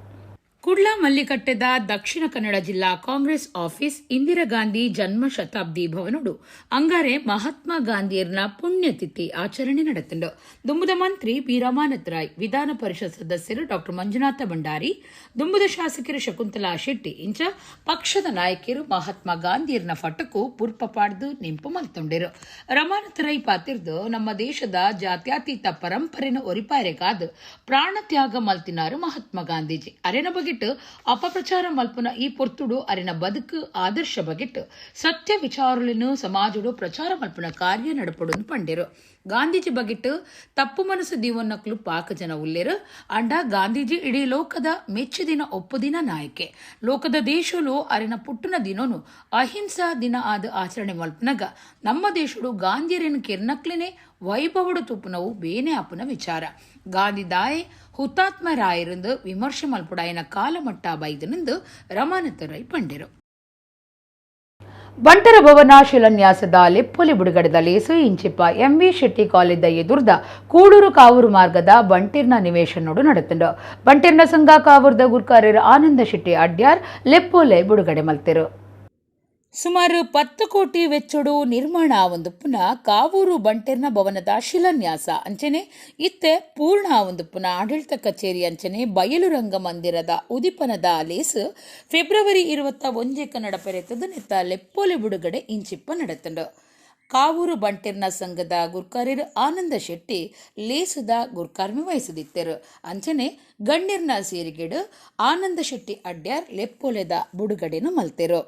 ಕುಡ್ಲ ಮಲ್ಲಿಕಟ್ಟೆದ ದಕ್ಷಿಣ ಕನ್ನಡ ಜಿಲ್ಲಾ ಕಾಂಗ್ರೆಸ್ ಆಫೀಸ್ ಇಂದಿರಾ ಗಾಂಧಿ ಜನ್ಮ ಶತಾಬ್ದಿ ಭವನಡು ಅಂಗಾರೆ ಮಹಾತ್ಮ ಗಾಂಧಿಯರ್ನ ಪುಣ್ಯತಿಥಿ ಆಚರಣೆ ನಡೆತಂಡು. ದುಂಬುದ ಮಂತ್ರಿ ಬಿ ರಮಾನಾಥ್ ರಾಯ್, ವಿಧಾನ ಪರಿಷತ್ ಸದಸ್ಯರು ಡಾ ಮಂಜುನಾಥ ಭಂಡಾರಿ, ದುಂಬುದ ಶಾಸಕರು ಶಕುಂತಲಾ ಶೆಟ್ಟಿ ಇಂಚ ಪಕ್ಷದ ನಾಯಕರು ಮಹಾತ್ಮ ಗಾಂಧಿಯರ್ನ ಫಟಕು ಪುರ್ಪ ಪಾಡ್ದು ನಿಂಪು ಮಲ್ತೊಂಡಿರು. ರಮಾನಾಥ್ ರೈ ಪಾತಿರ್ದು ನಮ್ಮ ದೇಶದ ಜಾತ್ಯತೀತ ಪರಂಪರೆನ ಒರಿಪಾರೆ ಕಾದು ಪ್ರಾಣ ತ್ಯಾಗ ಮಲ್ತಿನಾರು ಮಹಾತ್ಮ ಗಾಂಧೀಜಿ ಅರೆನ ಬಗ್ಗೆ ಬಗೆಟ್ ಅಪಪ್ರಚಾರ ಮಲ್ಪುನ ಈ ಪೊರ್ತುಡು ಅರಿನ ಬದುಕು ಆದರ್ಶ ಬಗೆಟ್ ಸತ್ಯ ವಿಚಾರಗಳನ್ನು ಸಮಾಜಡು ಪ್ರಚಾರ ಮಲ್ಪುನ ಕಾರ್ಯ ನಡಪಡು ಪಂಡಿರು. ಗಾಂಧೀಜಿ ಬಗೆಟ್ ತಪ್ಪು ಮನಸ್ಸು ದೀವನ್ನಕ್ಲು ಪಾಕ ಜನ ಉಲ್ಲೇರು. ಅಂಡ ಗಾಂಧೀಜಿ ಇಡೀ ಲೋಕದ ಮೆಚ್ಚಿದಿನ ಒಪ್ಪುದಿನ ನಾಯಕೆ. ಲೋಕದ ದೇಶಲು ಅರಿನ ಪುಟ್ಟನ ದಿನೋನು ಅಹಿಂಸಾ ದಿನ ಆದ ಆಚರಣೆ ಮಲ್ಪನಗ ನಮ್ಮ ದೇಶಡು ಗಾಂಧಿಯರನ್ನು ಕೆರ್ನಕ್ಲೇನೆ ವೈಭವಡು ತುಪ್ಪುನವು ಬೇನೆ ಆಪುನ ವಿಚಾರ. ಗಾಂಧಿ ದಾಯೆ ಹುತಾತ್ಮ ರಾಯರಂದು ವಿಮರ್ಶೆ ಮಲ್ಪುಡಾಯನ ಕಾಲಮಟ್ಟ ಬೈದನೆಂದು ರಮಾನತ ರೈ ಪಂಡಿರು. ಬಂಟರ ಭವನ ಶಿಲಾನ್ಯಾಸದ ಲೆಪ್ಪೊಲಿ ಬಿಡುಗಡೆದ ಲೇಸು ಇಂಚಿಪ್ಪ ಎಂವಿ ಶೆಟ್ಟಿ ಕಾಲೇಜ್ ಎದುರ್ದ ಕೂಡೂರು ಕಾವೂರು ಮಾರ್ಗದ ಬಂಟೀರ್ನ ನಿವೇಶನೋಡು ನಡೆತಂಡು. ಬಂಟೀರ್ನ ಸಂಘ ಕಾವೂರ್ದ ಗುರ್ಕಾರ್ಯರ ಆನಂದ ಶೆಟ್ಟಿ ಅಡ್ಯಾರ್ ಲೆಪ್ಪೊಲೆ ಬಿಡುಗಡೆ ಮಲ್ತಿರು. ಸುಮಾರು 10 ಕೋಟಿ ವೆಚ್ಚಡು ನಿರ್ಮಾಣ ಆವೊಂದುಪ್ಪುನ ಕಾವೂರು ಬಂಟೆರ್ನ ಭವನದ ಶಿಲಾನ್ಯಾಸ ಅಂಚನೆ ಇತ್ತೆ ಪೂರ್ಣ ಆವೊಂದುಪ್ಪುನ ಆಡಳಿತ ಕಚೇರಿ ಅಂಚನೆ ಬಯಲು ರಂಗ ಮಂದಿರದ ಉದಿಪನದ ಲೇಸು ಫೆಬ್ರವರಿ 21 ನಡಪೆರೆತದ ನೆತ್ತ ಲೆಪ್ಪೊಲೆ ಬಿಡುಗಡೆ ಇಂಚಿಪ್ಪ ನಡೆತಂಡು. ಕಾವೂರು ಬಂಟೆರ್ನ ಸಂಘದ ಗುರ್ಕಾರ್ಯರು ಆನಂದ ಶೆಟ್ಟಿ ಲೇಸುದ ಗುರ್ಕಾರ್ಮಿ ವಹಿಸದಿತ್ತರು. ಅಂಚನೆ ಗಣ್ಯರ್ನ ಸೇರಿಗೆಡು ಆನಂದ ಶೆಟ್ಟಿ ಅಡ್ಯಾರ್ ಲೆಪ್ಪೊಲೆದ ಬಿಡುಗಡೆನು ಮಲ್ತೆರು.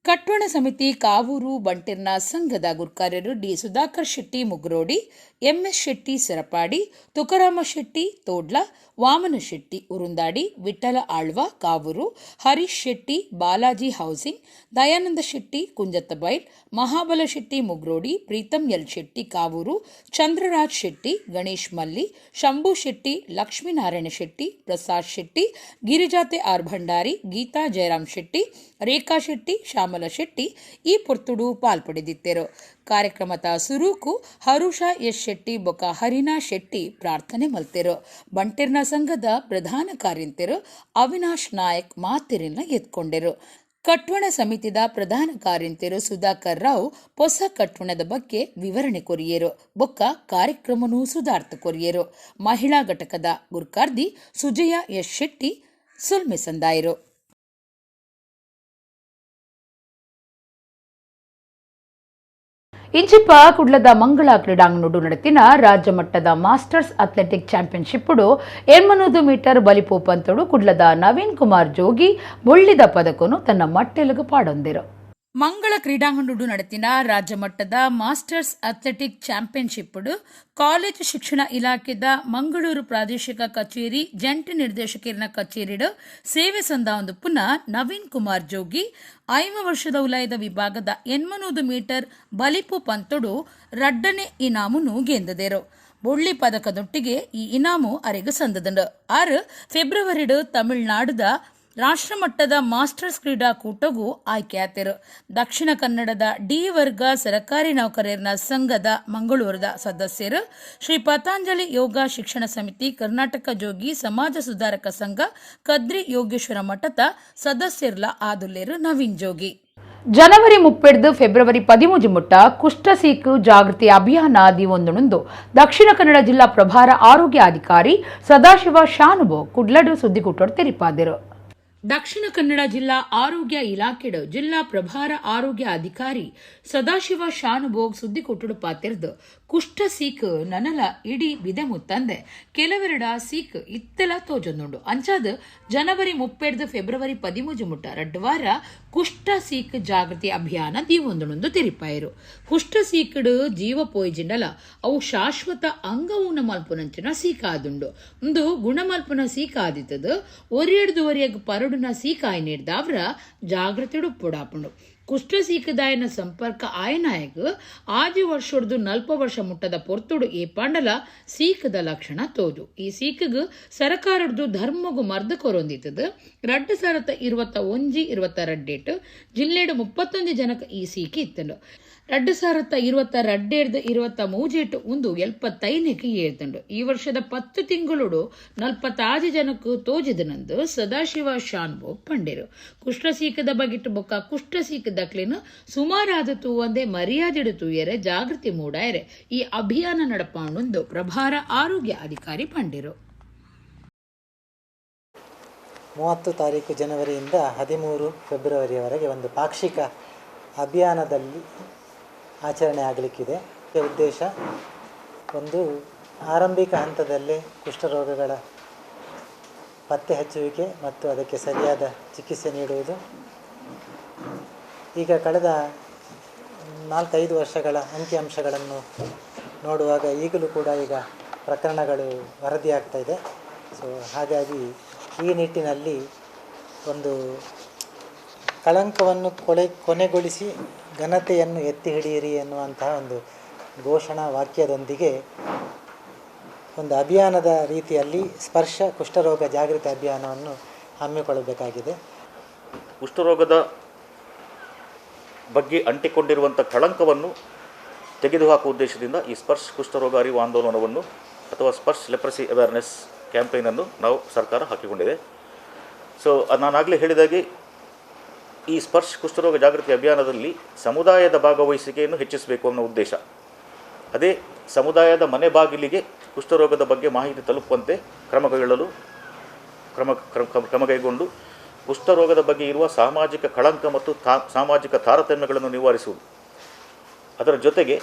ಕಟ್ವಣ ಸಮಿತಿ ಕಾವೂರು ಬಂಟೆರ್ನ ಸಂಘದ ಗುರ್ಕಾರ್ಯರು D Sudhakar Shetty Mugrodi, MS Shetty Sarapadi, Tukarama Shetty Todla, Vamana Shetty Urundadi, Vittala Alva Kavoor, Harish Shetty Balaji housing, Dayananda Shetty Kunjathbail, Mahabala Shetty Mugrodi, Preetham L Shetty Kavoor, Chandraraj Shetty, Ganesh Malli, Shambhu Shetty, Lakshminarayana Shetty, Prasad Shetty, ಗಿರಿಜಾತೆ ಆರ್ ಭಂಡಾರಿ, ಗೀತಾ ಜಯರಾಮ್ ಶೆಟ್ಟಿ, ರೇಖಾ ಶೆಟ್ಟಿ, ಶ್ಯಾಮಲ ಶೆಟ್ಟಿ ಈ ಪೊರ್ತುಡು ಪಾಲ್ಪಡೆದಿದ್ದರು. ಕಾರ್ಯಕ್ರಮದ ಸುರೂಕು ಹರುಷ ಎಸ್ ಶೆಟ್ಟಿ ಬೊಕ ಹರಿನಾ ಶೆಟ್ಟಿ ಪ್ರಾರ್ಥನೆ ಮಲ್ತೆರು. ಬಂಟೆರ್ನ ಸಂಘದ ಪ್ರಧಾನ ಕಾರ್ಯಂತರು ಅವಿನಾಶ್ ನಾಯಕ್ ಮಾತಿರಿನ ಎತ್ಕೊಂಡೆರು. ಕಟ್ವಣ ಸಮಿತಿದ ಪ್ರಧಾನ ಕಾರ್ಯಂತರು ಸುಧಾಕರ್ ರಾವ್ ಹೊಸ ಕಟ್ವಣದ ಬಗ್ಗೆ ವಿವರಣೆ ಕೊರಿಯರು. ಬೊಕ್ಕ ಕಾರ್ಯಕ್ರಮನೂ ಸುಧಾರ್ಥ ಕೊರಿಯರು. ಮಹಿಳಾ ಘಟಕದ ಗುರ್ಕಾರ್ದಿ ಸುಜಯ ಎಸ್ ಶೆಟ್ಟಿ ಸುಲ್ಮೆ ಸಂದಾಯರು. ಇಂಚಿಪ್ಪ ಕುಡ್ಲದ ಮಂಗಳ ಕ್ರೀಡಾಂಗಣಡು ನಡೆತಿನ ರಾಜ್ಯ ಮಟ್ಟದ ಮಾಸ್ಟರ್ಸ್ ಅಥ್ಲೆಟಿಕ್ ಚಾಂಪಿಯನ್ಶಿಪ್ಡು 800 ಮೀಟರ್ ಬಲಿಪು ಪಂತಡು ಕುಡ್ಲದ ನವೀನ್ ಕುಮಾರ್ ಜೋಗಿ ಮುಳ್ಳಿದ ಪದಕನು ತನ್ನ ಮಟ್ಟೆಲುಗು ಪಾಡೊಂದಿರು. ಮಂಗಳ ಕ್ರೀಡಾಂಗಣಡು ನಡೆತಿನ ರಾಜ್ಯ ಮಟ್ಟದ ಮಾಸ್ಟರ್ಸ್ ಅಥ್ಲೆಟಿಕ್ ಚಾಂಪಿಯನ್ಶಿಪ್ಡು ಕಾಲೇಜು ಶಿಕ್ಷಣ ಇಲಾಖೆದ ಮಂಗಳೂರು ಪ್ರಾದೇಶಿಕ ಕಚೇರಿ ಜಂಟಿ ನಿರ್ದೇಶಕರ ಕಚೇರಿಡು ಸೇವೆ ಸಂದಾವೊಂದು ಪುನಃ ನವೀನ್ ಕುಮಾರ್ ಜೋಗಿ 5 ವರ್ಷದ ಉಲಯದ ವಿಭಾಗದ 800 ಮೀಟರ್ ಬಲಿಪು ಪಂತೊಡು ರಡ್ಡನೆ ಇನಾಮುನು ಗೆಂದದೇರು. ಬೊಳ್ಳಿ ಪದಕದೊಟ್ಟಿಗೆ ಈ ಇನಾಮು ಅರೆಗು ಸಂದದಂಡು. 6 ಫೆಬ್ರವರಿಡು ತಮಿಳುನಾಡುದ ರಾಷ್ಟ್ರಮಟ್ಟದ ಮಾಸ್ಟರ್ಸ್ ಕ್ರೀಡಾಕೂಟಗೂ ಆಯ್ಕೆಯಾತಿರು. ದಕ್ಷಿಣ ಕನ್ನಡದ ಡಿ ವರ್ಗ ಸರಕಾರಿ ನೌಕರರ ಸಂಘದ ಮಂಗಳೂರದ ಸದಸ್ಯರು, ಶ್ರೀ ಪತಾಂಜಲಿ ಯೋಗ ಶಿಕ್ಷಣ ಸಮಿತಿ, ಕರ್ನಾಟಕ ಜೋಗಿ ಸಮಾಜ ಸುಧಾರಕ ಸಂಘ, ಕದ್ರಿ ಯೋಗೇಶ್ವರ ಮಠದ ಸದಸ್ಯರ್ಲ ಆದುಲ್ಲೇರು ನವೀನ್ ಜೋಗಿ. ಜನವರಿ 30 ಫೆಬ್ರವರಿ 13 ಮುಟ್ಟ ಕುಷ್ಠಸೀಕು ಜಾಗೃತಿ ಅಭಿಯಾನ ದಿವೊಂದುಣುಂದು ದಕ್ಷಿಣ ಕನ್ನಡ ಜಿಲ್ಲಾ ಪ್ರಭಾರ ಆರೋಗ್ಯ ಅಧಿಕಾರಿ ಸದಾಶಿವ ಶಾನುಭೋ ಕುಡ್ಲಡು ಸುದ್ದಿಗುಟ್ಟೋಡು ತೆರಿಪಾದಿರು. ದಕ್ಷಿಣ ಕನ್ನಡ ಜಿಲ್ಲಾ ಆರೋಗ್ಯ ಇಲಾಖೆಡು ಜಿಲ್ಲಾ ಪ್ರಭಾರ ಆರೋಗ್ಯ ಅಧಿಕಾರಿ ಸದಾಶಿವ ಶಾನುಭೋಗ್ ಸುದ್ದಿ ಕೊಟ್ಟುಡು ಪಾತಿರ್ದು ಕುಷ್ಠ ಸೀಕ್ ನನಲ ಇಡೀ ಬಿದೆ ಮುತ್ತಂದೆ ಕೆಲವೆರಡ ಸೀಕ್ ಇತ್ತೆಲ ತೋಜೊಂದುಂಡು. ಅಂಚಾದ ಜನವರಿ 30 ಫೆಬ್ರವರಿ 13 ಮುಟ್ಟ ರಡ್ವಾರ ಕುಷ್ಠ ಸೀಕ್ ಜಾಗೃತಿ ಅಭಿಯಾನ ದೀವೊಂದುಣುಂದು ತೆರಿಪಾಯರು. ಕುಷ್ಠ ಸೀಕ್ಡು ಜೀವ ಪೋಯ್ಜಿಂಡಲ ಅವು ಶಾಶ್ವತ ಅಂಗವೂನ ಮಲ್ಪುನಂಚಿನ ಸೀಕ ಆದುಂಡು. ಒಂದು ಗುಣಮಲ್ಪುನ ಸೀಕ ಆದಿತ್ತದು ಒರಿಯಡ್ದುವರಿಯಗ ಪರಡುನ ಸೀಕ ಆಯ್ ನೀಡ್ದಾವ್ರ ಜಾಗೃತಿಡು ಪುಡಾಪುಂಡು. ಕುಷ್ಠ ಸೀಕದಾಯನ ಸಂಪರ್ಕ ಆಯನಾಯಕ ಆದಿ ವರ್ಷದ್ದು 40 ವರ್ಷ ಮುಟ್ಟದ ಪೊರ್ತುಡು ಈ ಪಾಂಡಲ ಸೀಕದ ಲಕ್ಷಣ ತೋದು. ಈ ಸೀಕಗ್ ಸರಕಾರದ್ದು ಧರ್ಮಗು ಮರ್ದ ಕೊರೊಂದಿತ್ತದು 2021-22 ಜಿಲ್ಲೆಡು 31 ಜನಕ ಈ ಸೀಕೆ ಇತ್ತಂಡು. 2022-23 ಒಂದು 75 ಏಳ್ತಂಡು. ಈ ವರ್ಷದ 10 ತಿಂಗಳು 46 ಜನಕ್ಕೂ ತೋಜಿದನಂದು ಸದಾಶಿವ ಶಾನ್ಭೋ ಪಂಡಿರು. ಕುಷ್ಠ ಸೀಕದ ಬಗೆಟ್ಟು ಬೊಕ್ಕ ಕುಷ್ಠ ಸೀಕದಕ್ಲೇನು ಸುಮಾರಾದತು ಒಂದೇ ಮರ್ಯಾದೆಡು ತೂಯರೆ ಜಾಗೃತಿ ಮೂಡಾಯರೆ ಈ ಅಭಿಯಾನ ನಡಪಾಂಡು ಪ್ರಭಾರ ಆರೋಗ್ಯ ಅಧಿಕಾರಿ ಪಂಡಿರು. 30 ತಾರೀಕು ಜನವರಿಯಿಂದ 13 ಫೆಬ್ರವರಿಯವರೆಗೆ ಒಂದು ಪಾಕ್ಷಿಕ ಅಭಿಯಾನದಲ್ಲಿ ಆಚರಣೆ ಆಗಲಿಕ್ಕಿದೆ. ಉದ್ದೇಶ ಒಂದು ಆರಂಭಿಕ ಹಂತದಲ್ಲೇ ಕುಷ್ಠರೋಗಗಳ ಪತ್ತೆ ಹಚ್ಚುವಿಕೆ ಮತ್ತು ಅದಕ್ಕೆ ಸರಿಯಾದ ಚಿಕಿತ್ಸೆ ನೀಡುವುದು. ಈಗ ಕಳೆದ 4-5 ವರ್ಷಗಳ ಅಂಕಿಅಂಶಗಳನ್ನು ನೋಡುವಾಗ ಈಗಲೂ ಕೂಡ ಈಗ ಪ್ರಕರಣಗಳು ವರದಿಯಾಗ್ತಾ ಇದೆ. ಸೊ ಹಾಗಾಗಿ ಈ ನಿಟ್ಟಿನಲ್ಲಿ ಒಂದು ಕಳಂಕವನ್ನು ಕೊನೆಗೊಳಿಸಿ ಘನತೆಯನ್ನು ಎತ್ತಿ ಹಿಡಿಯಿರಿ ಎನ್ನುವಂತಹ ಒಂದು ಘೋಷಣಾ ವಾಕ್ಯದೊಂದಿಗೆ ಒಂದು ಅಭಿಯಾನದ ರೀತಿಯಲ್ಲಿ ಸ್ಪರ್ಶ ಕುಷ್ಠರೋಗ ಜಾಗೃತಿ ಅಭಿಯಾನವನ್ನು ಹಮ್ಮಿಕೊಳ್ಳಬೇಕಾಗಿದೆ. ಕುಷ್ಠರೋಗದ ಬಗ್ಗೆ ಅಂಟಿಕೊಂಡಿರುವಂಥ ಕಳಂಕವನ್ನು ತೆಗೆದುಹಾಕುವ ಉದ್ದೇಶದಿಂದ ಈ ಸ್ಪರ್ಶ್ ಕುಷ್ಠರೋಗ ಅರಿವು ಆಂದೋಲನವನ್ನು ಅಥವಾ ಸ್ಪರ್ಶ್ ಲೆಪ್ರಸಿ ಅವೇರ್ನೆಸ್ ಕ್ಯಾಂಪೇನನ್ನು ನಾವು ಸರ್ಕಾರ ಹಾಕಿಕೊಂಡಿದೆ. ಸೊ ನಾನಾಗಲೇ ಹೇಳಿದಾಗೆ ಈ ಸ್ಪರ್ಶ್ ಕುಷ್ಠರೋಗ ಜಾಗೃತಿ ಅಭಿಯಾನದಲ್ಲಿ ಸಮುದಾಯದ ಭಾಗವಹಿಸುವಿಕೆಯನ್ನು ಹೆಚ್ಚಿಸಬೇಕು ಅನ್ನೋ ಉದ್ದೇಶ. ಅದೇ ಸಮುದಾಯದ ಮನೆ ಬಾಗಿಲಿಗೆ ಕುಷ್ಠರೋಗದ ಬಗ್ಗೆ ಮಾಹಿತಿ ತಲುಪುವಂತೆ ಕ್ರಮ ಕೈಗೊಂಡು ಕುಷ್ಠರೋಗದ ಬಗ್ಗೆ ಇರುವ ಸಾಮಾಜಿಕ ಕಳಂಕ ಮತ್ತು ಸಾಮಾಜಿಕ ತಾರತಮ್ಯಗಳನ್ನು ನಿವಾರಿಸುವುದು. ಅದರ ಜೊತೆಗೆ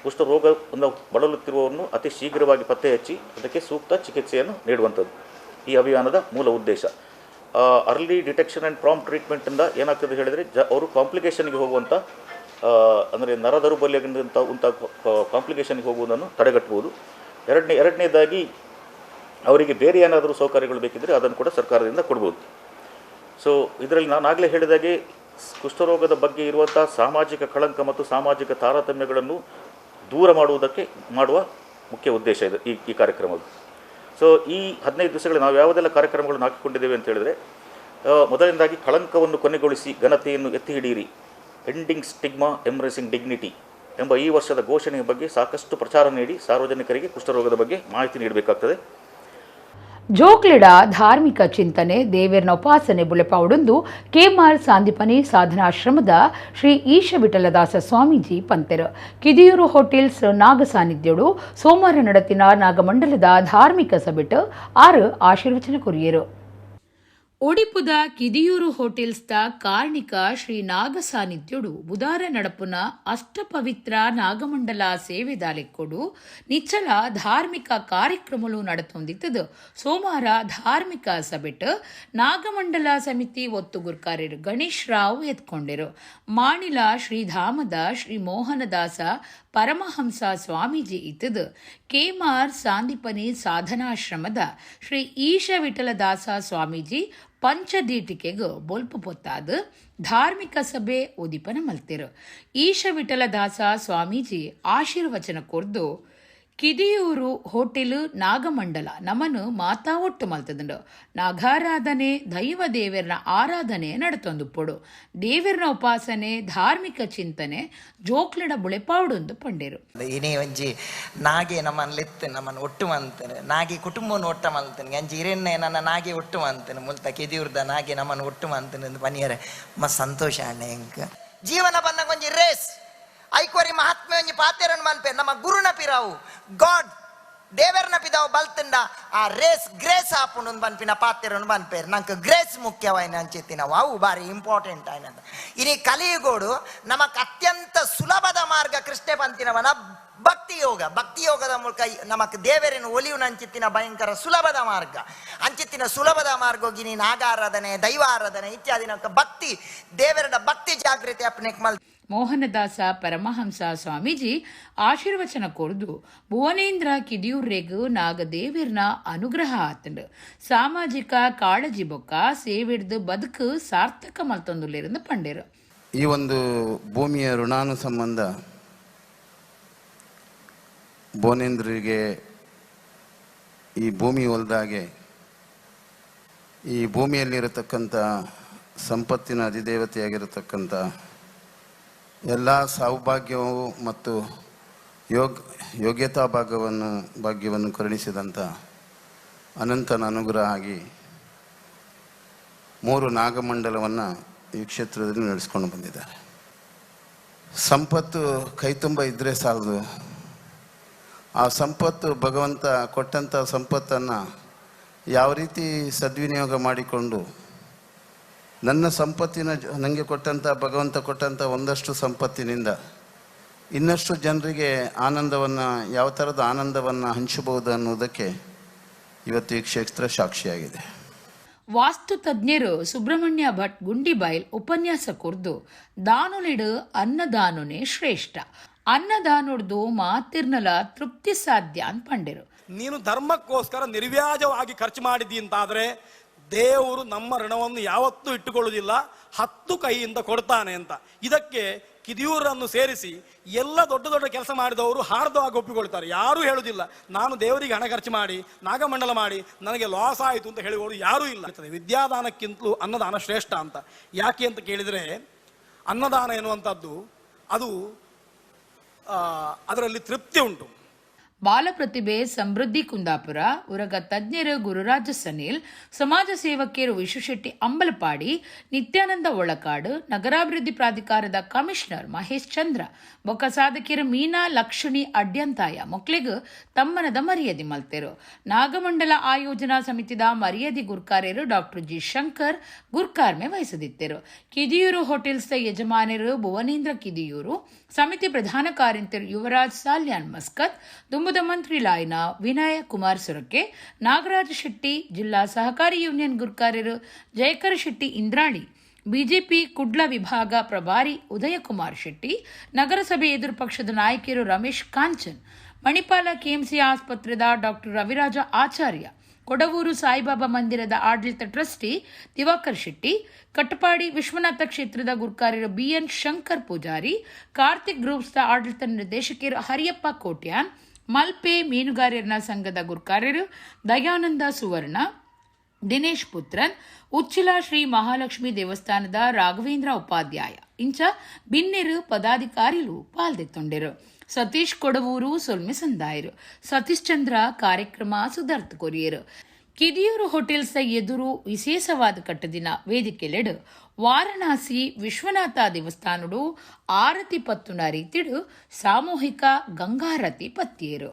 ಕುಷ್ಠರೋಗವನ್ನು ಬಳಲುತ್ತಿರುವವರನ್ನು ಅತಿ ಶೀಘ್ರವಾಗಿ ಪತ್ತೆ ಹಚ್ಚಿ ಅದಕ್ಕೆ ಸೂಕ್ತ ಚಿಕಿತ್ಸೆಯನ್ನು ನೀಡುವಂಥದ್ದು ಈ ಅಭಿಯಾನದ ಮೂಲ ಉದ್ದೇಶ. ಅರ್ಲಿ ಡಿಟೆಕ್ಷನ್ ಆ್ಯಂಡ್ ಪ್ರಾಂಪ್ಟ್ ಟ್ರೀಟ್ಮೆಂಟಿಂದ ಏನಾಗ್ತದೆ ಹೇಳಿದರೆ ಅವರು ಕಾಂಪ್ಲಿಕೇಷನ್ಗೆ ಹೋಗುವಂಥ ಅಂದರೆ ನರದೌರ್ಬಲ್ಯದಿಂದ ಉಂಟ ಕಾಂಪ್ಲಿಕೇಷನ್ಗೆ ಹೋಗುವುದನ್ನು ತಡೆಗಟ್ಟುವುದು. ಎರಡನೇದಾಗಿ ಅವರಿಗೆ ಬೇರೆ ಏನಾದರೂ ಸೌಕರ್ಯಗಳು ಬೇಕಿದ್ದರೆ ಅದನ್ನು ಕೂಡ ಸರ್ಕಾರದಿಂದ ಕೊಡ್ಬೋದು. ಸೊ ಇದರಲ್ಲಿ ನಾನಾಗಲೇ ಹೇಳಿದಾಗೆ ಕುಷ್ಠರೋಗದ ಬಗ್ಗೆ ಇರುವಂಥ ಸಾಮಾಜಿಕ ಕಳಂಕ ಮತ್ತು ಸಾಮಾಜಿಕ ತಾರತಮ್ಯಗಳನ್ನು ದೂರ ಮಾಡುವ ಮುಖ್ಯ ಉದ್ದೇಶ ಇದೆ ಈ ಕಾರ್ಯಕ್ರಮದ. ಸೊ ಈ 15 ದಿವಸಗಳಲ್ಲಿ ನಾವು ಯಾವುದೆಲ್ಲ ಕಾರ್ಯಕ್ರಮಗಳನ್ನು ಹಾಕಿಕೊಂಡಿದ್ದೇವೆ ಅಂತ ಹೇಳಿದರೆ, ಮೊದಲನೇದಾಗಿ ಕಳಂಕವನ್ನು ಕೊನೆಗೊಳಿಸಿ ಘನತೆಯನ್ನು ಎತ್ತಿ ಹಿಡಿಯಿರಿ, ಎಂಡಿಂಗ್ ಸ್ಟಿಗ್ಮಾ ಎಂಬ್ರೇಸಿಂಗ್ ಡಿಗ್ನಿಟಿ ಎಂಬ ಈ ವರ್ಷದ ಘೋಷಣೆಯ ಬಗ್ಗೆ ಸಾಕಷ್ಟು ಪ್ರಚಾರ ನೀಡಿ ಸಾರ್ವಜನಿಕರಿಗೆ ಕುಷ್ಠರೋಗದ ಬಗ್ಗೆ ಮಾಹಿತಿ ನೀಡಬೇಕಾಗ್ತದೆ. ಜೋಕ್ಲಿಡ ಧಾರ್ಮಿಕ ಚಿಂತನೆ ದೇವೇರ್ನ ಉಪಾಸನೆ ಬುಳೆಪಾವುಡೊಂದು ಕೆಮಾರ್ ಸಾಂದೀಪನಿ ಸಾಧನಾಶ್ರಮದ ಶ್ರೀ ಈಶ ವಿಠಲದಾಸ ಸ್ವಾಮೀಜಿ ಪಂತೆರು ಕಿದಿಯೂರು ಹೋಟೆಲ್ಸ್ ನಾಗ ಸಾನ್ನಿಧ್ಯೋಡು ಸೋಮವಾರ ನಡತಿನ ನಾಗಮಂಡಲದ ಧಾರ್ಮಿಕ ಸಭೆಟ್ 6 ಆಶೀರ್ವಚನ ಕೊರಿಯರು. ಒಡಿಪುದ ಕಿದಿಯೂರು ಹೋಟೆಲ್ಸ್ದ ಕಾರ್ಣಿಕ ಶ್ರೀ ನಾಗ ಸಾನ್ನಿಧ್ಯೋಡು ಬುಧಾರ ನಡಪುನ ಅಷ್ಟಪವಿತ್ರ ನಾಗಮಂಡಲ ಸೇವೆದಾಲೆಕ್ಕೊಡು ನಿಚ್ಚಲ ಧಾರ್ಮಿಕ ಕಾರ್ಯಕ್ರಮಗಳು ನಡತೊಂದಿತ್ತದು. ಸೋಮವಾರ ಧಾರ್ಮಿಕ ಸಭೆಟ್ ನಾಗಮಂಡಲ ಸಮಿತಿ ಒತ್ತುಗುರ್ಕಾರ್ಯರು ಗಣೇಶ್ ರಾವ್ ಎತ್ಕೊಂಡಿರು. ಮಾಣಿಲ ಶ್ರೀಧಾಮದ ಶ್ರೀ ಮೋಹನದಾಸ ಪರಮಹಂಸ ಸ್ವಾಮೀಜಿ ಇತ್ತದು. ಕೆಮಾರ್ ಸಾಂದೀಪನಿ ಸಾಧನಾಶ್ರಮದ ಶ್ರೀ ಈಶ ವಿಠಲದಾಸ ಸ್ವಾಮೀಜಿ ಪಂಚದೀಟಿಕೆಗೂ ಬೋಲ್ಪ ಪೊತ್ತಾದ ಧಾರ್ಮಿಕ ಸಭೆ ಉದಿಪನ ಮಲ್ತಿರು. ಈಶ ವಿಠಲದಾಸ ಸ್ವಾಮೀಜಿ ಆಶೀರ್ವಚನ ಕೊರ್ದು ಕಿದಿಯೂರು ಹೋಟೆಲ್ ನಾಗಮಂಡಲ ನಮ್ಮನ್ನು ಮಾತಾ ಒಟ್ಟು ಮಲ್ತದಂಡು ನಾಗಾರಾಧನೆ ದೈವ ದೇವರನ ಆರಾಧನೆ ನಡತೊಂದುಪ್ಪಡು ದೇವರನ ಉಪಾಸನೆ ಧಾರ್ಮಿಕ ಚಿಂತನೆ ಜೋಕ್ಲಡ ಬುಳೆಪಾವುಡೊಂದು ಪಂಡೇರು. ಇನೇ ಒಂಜಿ ನಾಗೆ ನಮ್ಮನ್ಲೆತ್ತು ನಮ್ಮನ್ನು ಒಟ್ಟು ಮಂತನೆ ನಾಗೆ ಕುಟುಂಬವನ್ನು ಒಟ್ಟ ಮಲ್ತನೆ ಅಂಜಿ ಇರೆನ್ನೆ ನನ್ನ ನಾಗೆ ಒಟ್ಟು ಮಂತನೆ ಮುಲ್ತ ಕಿದಿಯೂರ್ದ ನಾಗೆ ನಮ್ಮನ್ನು ಒಟ್ಟು ಮಂತನೆ ಪನಿಯರೆ ಮ ಸಂತೋಷ ಅಣ್ಣ ಎಂಕ ಜೀವನ ಬಂದ ಕೊಂಚ ರೇಸ್ ಐಕೋರಿ ಮಹಾತ್ಮೆ ಒಂಜಿ ಪಾತೆರನ್ನು ಮನ್ಪೇರು ನಮ್ಮ ಗುರುನ ಪಿರಾವು ಗಾಡ್ ದೇವರನ ಪಿದಾವು ಬಲ್ತಂಡ ಆ ರೇಸ್ ಗ್ರೇಸ್ ಆಪುಂಡು ಬನ್ಪಿನ ಪಾತೆರನ್ನು ಬನ್ಪೇರು ನಂಗೆ ಗ್ರೇಸ್ ಮುಖ್ಯವಾಯಿನ ಅಂಚೆತ್ತಿನ ಅವು ಬಾರಿ ಇಂಪಾರ್ಟೆಂಟ್ ಆಯ್ನಂತ. ಇನಿ ಕಲಿಯುಗೋಡು ನಮಕ್ ಅತ್ಯಂತ ಸುಲಭದ ಮಾರ್ಗ ಕೃಷ್ಣ ಪಂತಿನವನ ಭಕ್ತಿ ಯೋಗದ ಮೂಲಕ ನಮಕ್ ದೇವರಿನ ಒಲಿಯುನ ಅಂಚಿತ್ತಿನ ಭಯಂಕರ ಸುಲಭದ ಮಾರ್ಗ ಅಂಚಿತ್ತಿನ ಸುಲಭದ ಮಾರ್ಗ ಹೋಗಿ ನೀನು ನಾಗಾರಾಧನೆ ದೈವಾರಾಧನೆ ಇತ್ಯಾದಿ ನಮಕ್ ಭಕ್ತಿ ದೇವರದ ಭಕ್ತಿ ಜಾಗೃತಿ ಅಪ್ನೆಕ್ ಮಲ್ ಮೋಹನದಾಸ ಪರಮಹಂಸ ಸ್ವಾಮೀಜಿ ಆಶೀರ್ವಚನ ಕೊರ್ದು ಭುವನೇಂದ್ರ ಕಿದಿಯೂರ್ರೆಗೂ ನಾಗದೇವಿರ್ನ ಅನುಗ್ರಹ ಆತಂಡು ಸಾಮಾಜಿಕ ಕಾಳಜಿ ಬೊಕ್ಕ ಸೇವಿಡ್ದು ಬದುಕು ಸಾರ್ಥಕ ಮಲ್ತೊಂದುಲ್ಲಿருந்து ಪಂಡೇರು. ಈ ಒಂದು ಭೂಮಿಯ ಋಣಾನು ಸಂಬಂಧ ಭುವನೇಂದ್ರಿಗೆ ಈ ಭೂಮಿ ಹೊಲದಾಗೆ ಈ ಭೂಮಿಯಲ್ಲಿರತಕ್ಕಂಥ ಸಂಪತ್ತಿನ ಅಧಿದೇವತೆಯಾಗಿರತಕ್ಕಂಥ ಎಲ್ಲ ಸೌಭಾಗ್ಯವು ಮತ್ತು ಯೋಗ್ಯತಾ ಭಾಗ್ಯವನ್ನು ಕರುಣಿಸಿದಂಥ ಅನಂತನ ಅನುಗ್ರಹ ಆಗಿ 3 ನಾಗಮಂಡಲವನ್ನು ಈ ಕ್ಷೇತ್ರದಲ್ಲಿ ನಡೆಸ್ಕೊಂಡು ಬಂದಿದ್ದಾರೆ. ಸಂಪತ್ತು ಕೈ ತುಂಬ ಇದ್ದರೆ ಸಾಲದು. ಆ ಸಂಪತ್ತು ಭಗವಂತ ಕೊಟ್ಟಂಥ ಸಂಪತ್ತನ್ನು ಯಾವ ರೀತಿ ಸದ್ವಿನಿಯೋಗ ಮಾಡಿಕೊಂಡು ನನ್ನ ಸಂಪತ್ತಿನ ನನಗೆ ಕೊಟ್ಟಂಥ ಭಗವಂತ ಕೊಟ್ಟಂಥ ಒಂದಷ್ಟು ಸಂಪತ್ತಿನಿಂದ ಇನ್ನಷ್ಟು ಜನರಿಗೆ ಆನಂದವನ್ನು ಯಾವ ಥರದ ಆನಂದವನ್ನು ಹಂಚಬಹುದು ಅನ್ನೋದಕ್ಕೆ ಇವತ್ತು ಈ ಕ್ಷೇತ್ರ ಸಾಕ್ಷಿಯಾಗಿದೆ. ವಾಸ್ತು ತಜ್ಞರು ಸುಬ್ರಹ್ಮಣ್ಯ ಭಟ್ ಗುಂಡಿಬೈಲ್ ಉಪನ್ಯಾಸ ಕುರ್ದು ದಾನುಲಿಡು ಅನ್ನದಾನುನೇ ಶ್ರೇಷ್ಠ, ಅನ್ನದಾನುಡ್ದು ಮಾತಿರ್ನಲ ತೃಪ್ತಿ ಸಾಧ್ಯ ಅಂತ ಪಂಡಿರು. ನೀನು ಧರ್ಮಕ್ಕೋಸ್ಕರ ನಿರ್ವ್ಯಾಜವಾಗಿ ಖರ್ಚು ಮಾಡಿದ್ದಿ ಅಂತಾದರೆ ದೇವರು ನಮ್ಮ ಋಣವನ್ನು ಯಾವತ್ತೂ ಇಟ್ಟುಕೊಳ್ಳುವುದಿಲ್ಲ, 10 ಕೈಯಿಂದ ಕೊಡ್ತಾನೆ ಅಂತ. ಇದಕ್ಕೆ ಕಿದಿಯೂರನ್ನು ಸೇರಿಸಿ ಎಲ್ಲ ದೊಡ್ಡ ದೊಡ್ಡ ಕೆಲಸ ಮಾಡಿದವರು ಹಾರ್ದವಾಗಿ ಒಪ್ಪಿಕೊಳ್ತಾರೆ. ಯಾರೂ ಹೇಳುವುದಿಲ್ಲ ನಾನು ದೇವರಿಗೆ ಹಣ ಖರ್ಚು ಮಾಡಿ ನಾಗಮಂಡಲ ಮಾಡಿ ನನಗೆ ಲಾಸ್ ಆಯಿತು ಅಂತ ಹೇಳುವವರು ಯಾರೂ ಇಲ್ಲ. ವಿದ್ಯಾದಾನಕ್ಕಿಂತಲೂ ಅನ್ನದಾನ ಶ್ರೇಷ್ಠ ಅಂತ. ಯಾಕೆ ಅಂತ ಕೇಳಿದರೆ ಅನ್ನದಾನ ಎನ್ನುವಂಥದ್ದು ಅದು ಅದರಲ್ಲಿ ತೃಪ್ತಿ ಉಂಟು. ಬಾಲಪ್ರತಿಭೆ ಸಮೃದ್ಧಿ ಕುಂದಾಪುರ ಉರಗ ತಜ್ಞರು ಗುರುರಾಜ ಸನೀಲ್, ಸಮಾಜ ಸೇವಕಿಯರು ವಿಶ್ವಶೆಟ್ಟಿ ಅಂಬಲಪಾಡಿ, ನಿತ್ಯಾನಂದ ಒಳಕಾಡು, ನಗರಾಭಿವೃದ್ಧಿ ಪ್ರಾಧಿಕಾರದ ಕಮಿಷನರ್ ಮಹೇಶ್ ಚಂದ್ರ ಬೊಕ್ಕ ಸಾಧಕಿಯರು ಮೀನಾ ಲಕ್ಷಣಿ ಅಡ್ಯಂತಾಯ ಮೊಕ್ಲೆಗ್ ತಮ್ಮನದ ಮರ್ಯಾದೆ ಮಲ್ತೆರು. ನಾಗಮಂಡಲ ಆಯೋಜನಾ ಸಮಿತಿದ ಮರ್ಯಾದೆ ಗುರ್ಕಾರ್ಯರು ಡಾಕ್ಟರ್ ಜಿ ಶಂಕರ್ ಗುರ್ಕಾರ್ಮೆ ವಹಿಸದಿತ್ತರು. ಕಿದಿಯೂರು ಹೋಟೆಲ್ಸ್ ಯಜಮಾನರು ಭುವನೇಂದ್ರ ಕಿದಿಯೂರು, ಸಮಿತಿ ಪ್ರಧಾನ ಕಾರ್ಯಂತರು ಯುವರಾಜ್ ಸಾಲ್ಯಾನ್ ಮಸ್ಕತ್, ದುಂಬುದ ಮಂತ್ರಿ ಲಾಯ್ನ ವಿನಯ ಕುಮಾರ್ ಸುರಕೆ, ನಾಗರಾಜ ಶೆಟ್ಟಿ, ಜಿಲ್ಲಾ ಸಹಕಾರಿ ಯೂನಿಯನ್ ಗುರ್ಕಾರ್ಯರು ಜಯಕರ ಶೆಟ್ಟಿ ಇಂದ್ರಾಳಿ, ಬಿಜೆಪಿ ಕುಡ್ಲ ವಿಭಾಗ ಪ್ರಭಾರಿ ಉದಯಕುಮಾರ್ ಶೆಟ್ಟಿ, ನಗರಸಭೆ ಎದುರು ಪಕ್ಷದ ನಾಯಕಿಯರು ರಮೇಶ್ ಕಾಂಚನ್, ಮಣಿಪಾಲ ಕೆಎಂಸಿ ಆಸ್ಪತ್ರೆದ ಡಾಕ್ಟರ್ ರವಿರಾಜ ಆಚಾರ್ಯ, ಕೊಡವೂರು ಸಾಯಿಬಾಬಾ ಮಂದಿರದ ಆಡಳಿತ ಟ್ರಸ್ಟಿ ದಿವಾಕರ್ ಶೆಟ್ಟಿ, ಕಟ್ಟಪಾಡಿ ವಿಶ್ವನಾಥ ಕ್ಷೇತ್ರದ ಗುರ್ಕಾರ್ಯರು ಬಿಎನ್ ಶಂಕರ್ ಪೂಜಾರಿ, ಕಾರ್ತಿಕ್ ಗ್ರೂಪ್ಸ್ನ ಆಡಳಿತ ನಿರ್ದೇಶಕಿಯರು ಹರಿಯಪ್ಪ ಕೋಟ್ಯಾನ್, ಮಲ್ಪೆ ಮೀನುಗಾರರ ಸಂಘದ ಗುರ್ಕಾರ್ಯರು ದಯಾನಂದ ಸುವರ್ಣ, ದಿನೇಶ್ ಪುತ್ರನ್, ಉಚ್ಚಿಲ ಶ್ರೀ ಮಹಾಲಕ್ಷ್ಮಿ ದೇವಸ್ಥಾನದ ರಾಘವೇಂದ್ರ ಉಪಾಧ್ಯಾಯ ಇಂಚ ಬಿನ್ನೆರು ಪದಾಧಿಕಾರಿಗಳು ಪಾಲ್ದೆತ್ತೊಂಡೆರು. ಸತೀಶ್ ಕೊಡವೂರು ಸೊಲ್ಮೆ ಸಂದಾಯರು, ಸತೀಶ್ ಚಂದ್ರ ಕಾರ್ಯಕ್ರಮ ಸುಧಾರ್ಥ ಕೊರಿಯರು. ಕಿದಿಯೂರು ಹೋಟೆಲ್ಸ್ ಎದುರು ವಿಶೇಷವಾದ ಕಟ್ಟದಿನ ವೇದಿಕೆಲೆಡು ವಾರಣಾಸಿ ವಿಶ್ವನಾಥ ದೇವಸ್ಥಾನಡು ಆರತಿ ಪತ್ತುನ ರೀತಿಡು ಸಾಮೂಹಿಕ ಗಂಗಾರತಿ ಪತ್ತಿಯರು.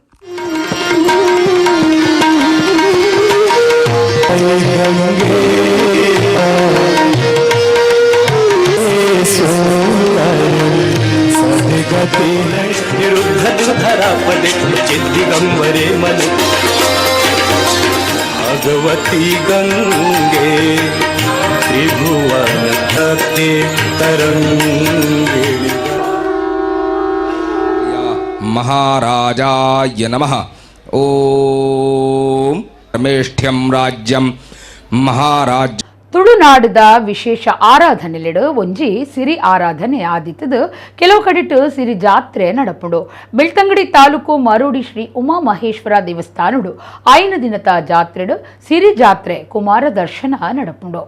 ಭಗವತಿ ಗಂಗೆ ತ್ರಿಭುವನ ಧತ್ತೆ ತರಂಗೆ. ಮಹಾರಾಜಾಯ ನಮಃ. ಓಂ ರಮೇಷ್ಠ್ಯಂ ರಾಜ್ಯಂ ಮಹಾರಾಜ. ತುಳುನಾಡದ ವಿಶೇಷ ಆರಾಧನೆಲೆಡು ಒಂಜಿ ಸಿರಿ ಆರಾಧನೆ ಆದಿತ್ತದು ಕೆಲವು ಕಡೆಟು ಸಿರಿ ಜಾತ್ರೆ ನಡಪುಂಡು. ಬೆಳ್ತಂಗಡಿ ತಾಲೂಕು ಮರೂಡಿ ಶ್ರೀ ಉಮಾ ಮಹೇಶ್ವರ ದೇವಸ್ಥಾನಡು 5 ದಿನದ ಜಾತ್ರೆಡು ಸಿರಿ ಜಾತ್ರೆ ಕುಮಾರ ದರ್ಶನ ನಡಪುಂಡು.